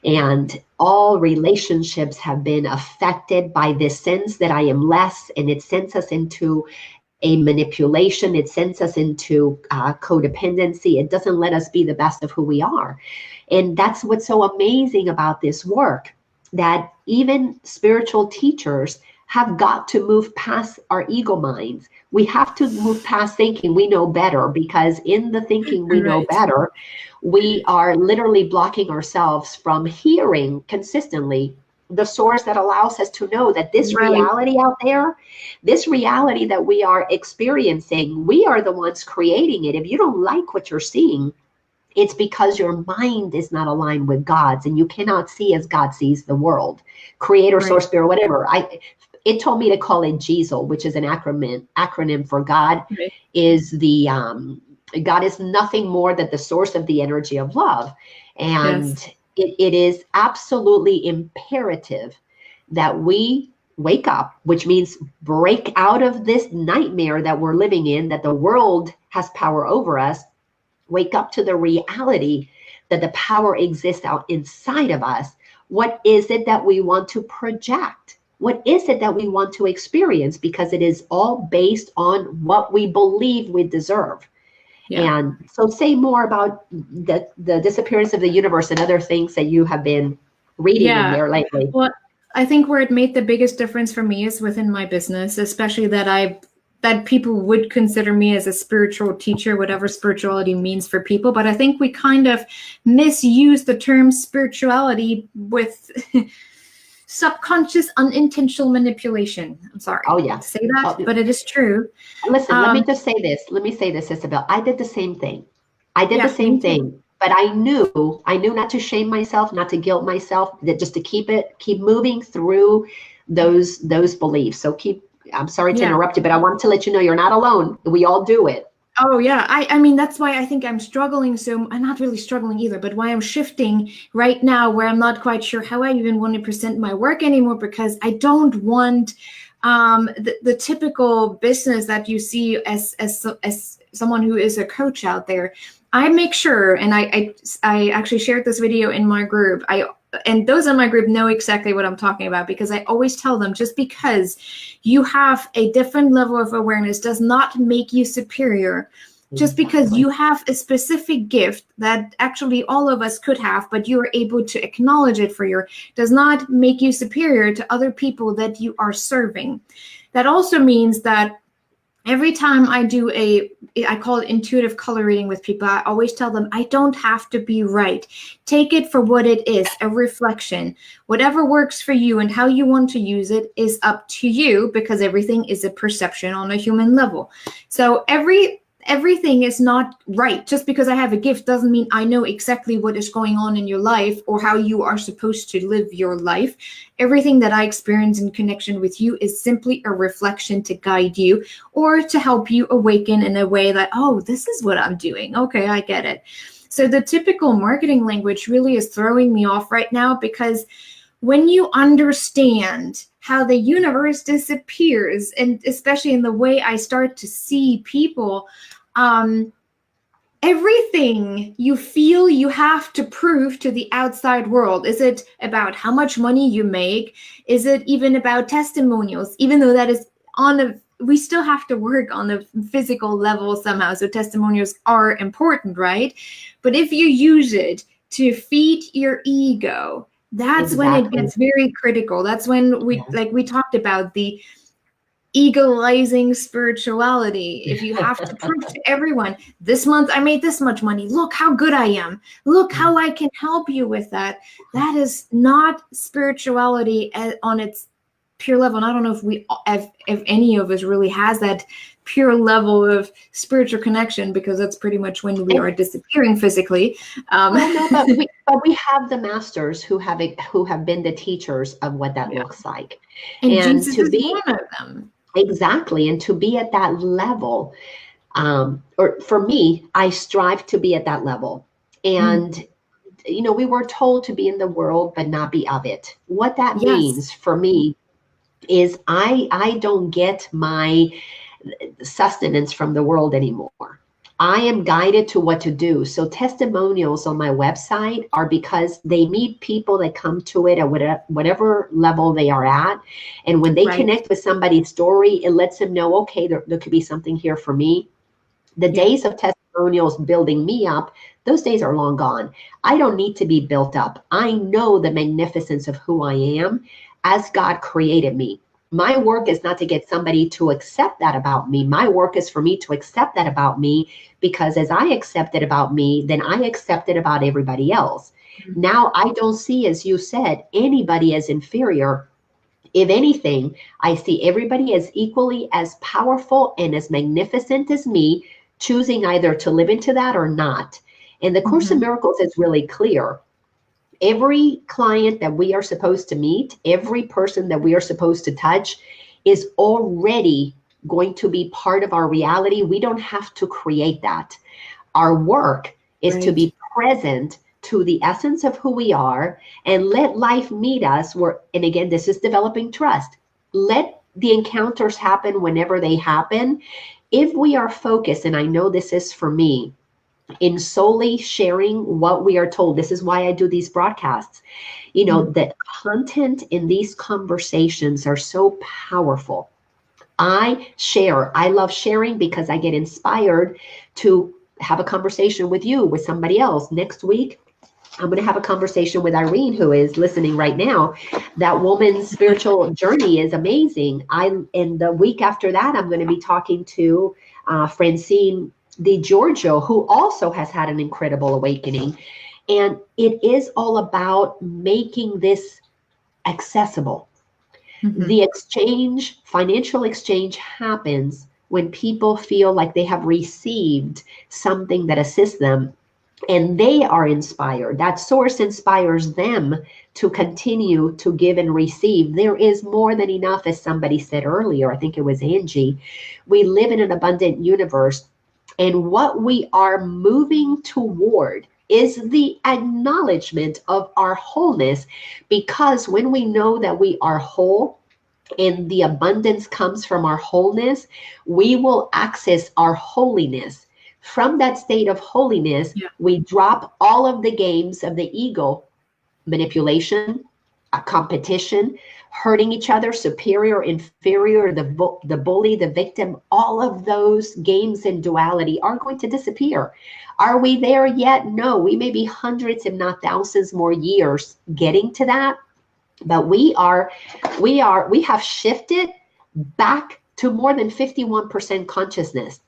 And all relationships have been affected by this sense that I am less, and it sends us into a manipulation. It sends us into codependency. It doesn't let us be the best of who we are. And that's what's so amazing about this work, that even spiritual teachers have got to move past our ego minds. We have to move past thinking we know better, because in the thinking we know better, we are literally blocking ourselves from hearing consistently the source that allows us to know that this reality out there, this reality that we are experiencing, we are the ones creating it. If you don't like what you're seeing, it's because your mind is not aligned with God's, and you cannot see as God sees the world. Creator, source, spirit, whatever. It told me to call it Jesus, which is an acronym for God. Is the God is nothing more than the source of the energy of love. And it is absolutely imperative that we wake up, which means break out of this nightmare that we're living in, that the world has power over us. Wake up to the reality that the power exists out inside of us. What is it that we want to project? What is it that we want to experience? Because it is all based on what we believe we deserve. And so say more about the disappearance of the universe and other things that you have been reading in there lately. Well, I think where it made the biggest difference for me is within my business, especially that people would consider me as a spiritual teacher, whatever spirituality means for people. But I think we kind of misuse the term spirituality with subconscious, unintentional manipulation. I'm sorry to say that, but it is true. Listen, let me just say this. Let me say this, Isabel. I did the same thing. The same thing. But I knew not to shame myself, not to guilt myself, that just to keep moving through those beliefs. So I'm sorry to interrupt you, but I wanted to let you know you're not alone. We all do it. Oh, yeah. I mean, that's why I think I'm struggling. So I'm not really struggling either, but why I'm shifting right now, where I'm not quite sure how I even want to present my work anymore, because I don't want the typical business that you see as someone who is a coach out there. I make sure, and I actually shared this video in my group. And those in my group know exactly what I'm talking about, because I always tell them, just because you have a different level of awareness does not make you superior. Just because you have a specific gift that actually all of us could have, but you are able to acknowledge it for your, does not make you superior to other people that you are serving. That also means that every time I do I call it intuitive color reading with people, I always tell them, I don't have to be right. Take it for what it is, a reflection. Whatever works for you and how you want to use it is up to you, because everything is a perception on a human level. So everything is not right. Just because I have a gift doesn't mean I know exactly what is going on in your life or how you are supposed to live your life. Everything that I experience in connection with you is simply a reflection to guide you or to help you awaken in a way that, oh, this is what I'm doing. Okay, I get it. So the typical marketing language really is throwing me off right now, because when you understand how the universe disappears, and especially in the way I start to see people, everything you feel you have to prove to the outside world. Is it about how much money you make? Is it even about testimonials? Even though that is we still have to work on the physical level somehow. So testimonials are important, right? But if you use it to feed your ego, that's when it gets very critical. That's when we talked about the egoizing spirituality. If you have to prove to everyone, this month I made this much money, look how good I am, look how I can help you with that. That is not spirituality on its pure level. And I don't know if any of us really has that pure level of spiritual connection, because that's pretty much when we are disappearing physically. But we have the masters who have been the teachers of what that looks like, and Jesus is one of them. Exactly. And to be at that level, or for me, I strive to be at that level. And, we were told to be in the world, but not be of it. What that means for me is I don't get my sustenance from the world anymore. I am guided to what to do. So testimonials on my website are because they meet people that come to it at whatever level they are at. And when they connect with somebody's story, it lets them know, okay, there could be something here for me. The days of testimonials building me up, those days are long gone. I don't need to be built up. I know the magnificence of who I am as God created me. My work is not to get somebody to accept that about me. My work is for me to accept that about me, because as I accept it about me, then I accept it about everybody else. Now, I don't see, as you said, anybody as inferior. If anything, I see everybody as equally as powerful and as magnificent as me, choosing either to live into that or not. And the Course in Miracles is really clear. Every client that we are supposed to meet, every person that we are supposed to touch is already going to be part of our reality. We don't have to create that. Our work is to be present to the essence of who we are and let life meet us where, and again, this is developing trust. Let the encounters happen whenever they happen. If we are focused, and I know this is for me, in solely sharing what we are told. This is why I do these broadcasts. The content in these conversations are so powerful. I love sharing because I get inspired to have a conversation with you, with somebody else. Next week, I'm going to have a conversation with Irene, who is listening right now. That woman's spiritual journey is amazing. And the week after that, I'm going to be talking to Francine DiGiorgio, who also has had an incredible awakening. And it is all about making this accessible. The financial exchange happens when people feel like they have received something that assists them and they are inspired. That source inspires them to continue to give and receive. There is more than enough, as somebody said earlier. I think it was Angie. We live in an abundant universe. And what we are moving toward is the acknowledgement of our wholeness, because when we know that we are whole and the abundance comes from our wholeness, we will access our holiness. From that state of holiness, we drop all of the games of the ego, manipulation, competition, hurting each other, superior, inferior, the bully, the victim. All of those games in duality are going to disappear. Are we there yet? No, we may be hundreds, if not thousands more years getting to that. But we have shifted back to more than 51% consciousness.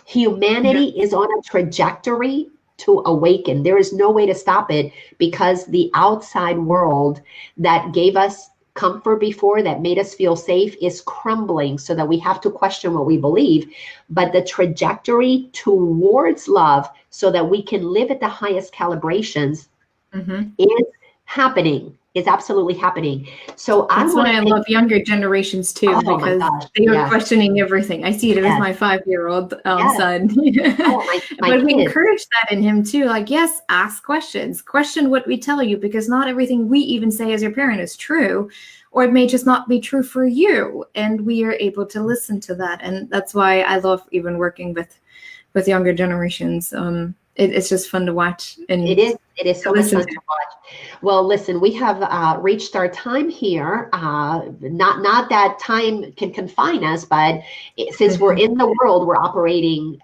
Humanity is on a trajectory to awaken. There is no way to stop it, because the outside world that gave us comfort before, that made us feel safe, is crumbling, so that we have to question what we believe. But the trajectory towards love, so that we can live at the highest calibrations, is happening, is absolutely happening. So that's why I love younger generations too, because they are questioning everything. I see it with my 5-year-old son. But we encourage that in him too. Like, yes, ask questions, question what we tell you, because not everything we even say as your parent is true, or it may just not be true for you. And we are able to listen to that. And that's why I love even working with younger generations. It's just fun to watch. And it is so much fun to watch. Well, listen, we have reached our time here. Not that time can confine us, but since we're in the world, we're operating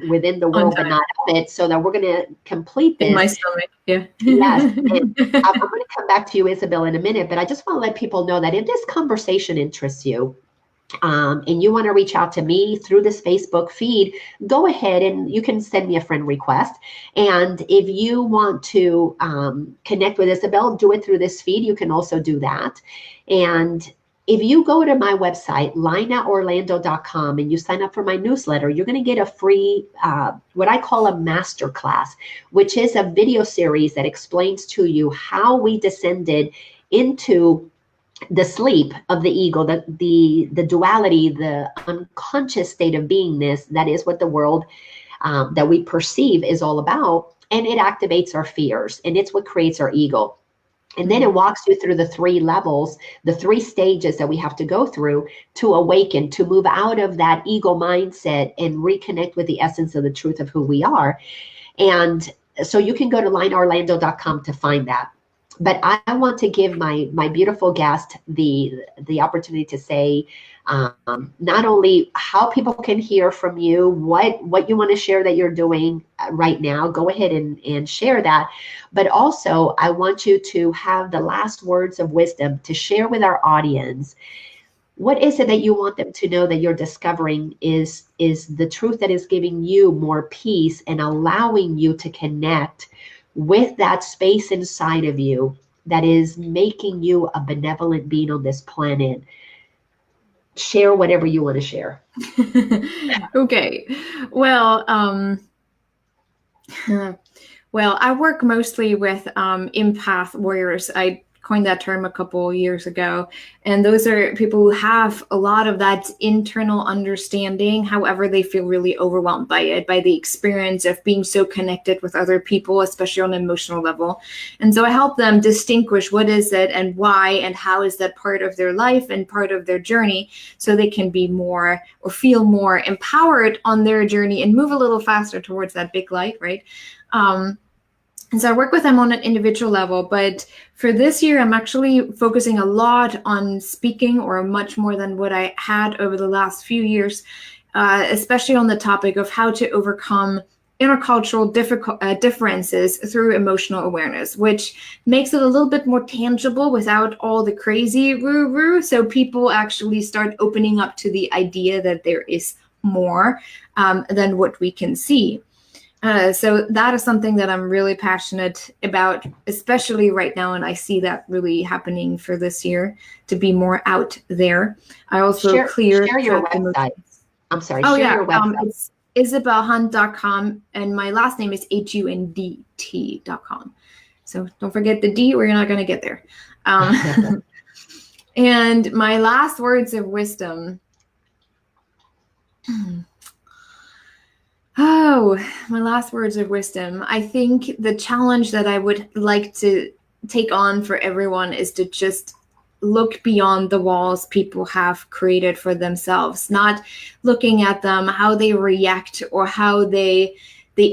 within the world, but not of it. So that we're going to complete this. In my stomach, yeah. Yes. And I'm going to come back to you, Isabel, in a minute, but I just want to let people know that if this conversation interests you, and you want to reach out to me through this Facebook feed, go ahead and you can send me a friend request. And if you want to connect with Isabel, do it through this feed. You can also do that. And if you go to my website, lainaorlando.com, and you sign up for my newsletter, you're going to get a free, what I call a masterclass, which is a video series that explains to you how we descended into the sleep of the ego, the duality, the unconscious state of beingness. That is what the world that we perceive is all about. And it activates our fears, and it's what creates our ego. And then it walks you through the 3 levels, the 3 stages that we have to go through to awaken, to move out of that ego mindset and reconnect with the essence of the truth of who we are. And so you can go to lainaorlando.com to find that. But I want to give my beautiful guest the opportunity to say not only how people can hear from you, what you want to share that you're doing right now, go ahead and share that. But also, I want you to have the last words of wisdom to share with our audience. What is it that you want them to know that you're discovering is the truth that is giving you more peace and allowing you to connect with that space inside of you that is making you a benevolent being on this planet? Share whatever you want to share. Okay. Well, I work mostly with empath warriors. I coined that term a couple years ago. And those are people who have a lot of that internal understanding. However, they feel really overwhelmed by it, by the experience of being so connected with other people, especially on an emotional level. And so I help them distinguish what is it and why and how is that part of their life and part of their journey, so they can be more or feel more empowered on their journey and move a little faster towards that big light, right? And so I work with them on an individual level, but for this year, I'm actually focusing a lot on speaking, or much more than what I had over the last few years, especially on the topic of how to overcome intercultural differences through emotional awareness, which makes it a little bit more tangible without all the crazy woo-woo. So people actually start opening up to the idea that there is more than what we can see. So that is something that I'm really passionate about, especially right now. And I see that really happening for this year, to be more out there. I also share your website. I'm sorry. Oh, share your website. It's isabelhunt.com. And my last name is HUNDT.com. So don't forget the D, or you're not going to get there. And my last words of wisdom. Oh, my last words of wisdom. I think the challenge that I would like to take on for everyone is to just look beyond the walls people have created for themselves, not looking at them, how they react or how they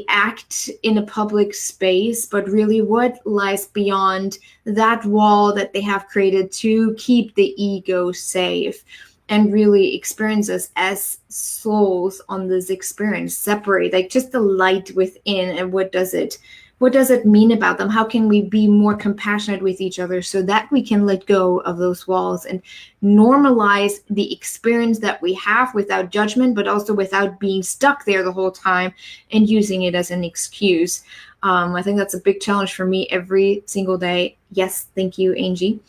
act in a public space, but really what lies beyond that wall that they have created to keep the ego safe. And really experience us as souls on this experience, separate, like just the light within, and what does it what does it mean about them? How can we be more compassionate with each other so that we can let go of those walls and normalize the experience that we have without judgment, but also without being stuck there the whole time and using it as an excuse. I think that's a big challenge for me every single day. Yes, thank you, Angie.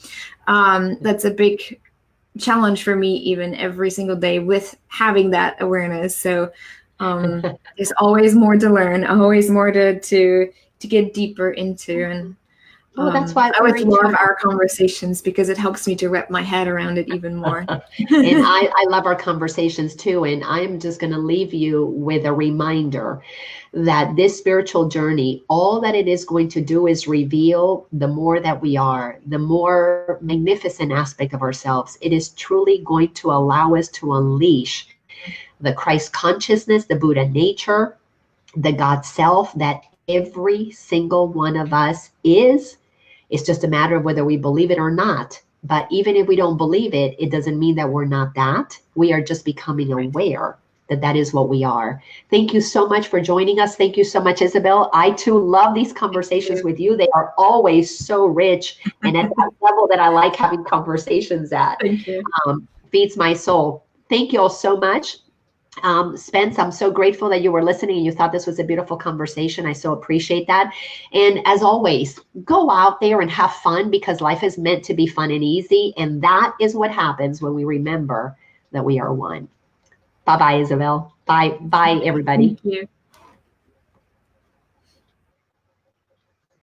That's a big challenge for me even every single day with having that awareness. So there's always more to learn, always more to get deeper into. And well, that's why I would love our conversations because it helps me to wrap my head around it even more. And I love our conversations too. And I'm just going to leave you with a reminder that this spiritual journey, all that it is going to do is reveal the more that we are, the more magnificent aspect of ourselves. It is truly going to allow us to unleash the Christ consciousness, the Buddha nature, the God self that every single one of us is. It's just a matter of whether we believe it or not. But even if we don't believe it, it doesn't mean that we're not that. We are just becoming aware that that is what we are. Thank you so much for joining us. Thank you so much, Isabel. I too love these conversations with you. They are always so rich and at that level that I like having conversations at. Thank you. Feeds my soul. Thank you all so much. Spence, I'm so grateful that you were listening and you thought this was a beautiful conversation. I so appreciate that. And as always, go out there and have fun because life is meant to be fun and easy. And that is what happens when we remember that we are one. Bye-bye, Isabel. Bye, everybody. Thank you.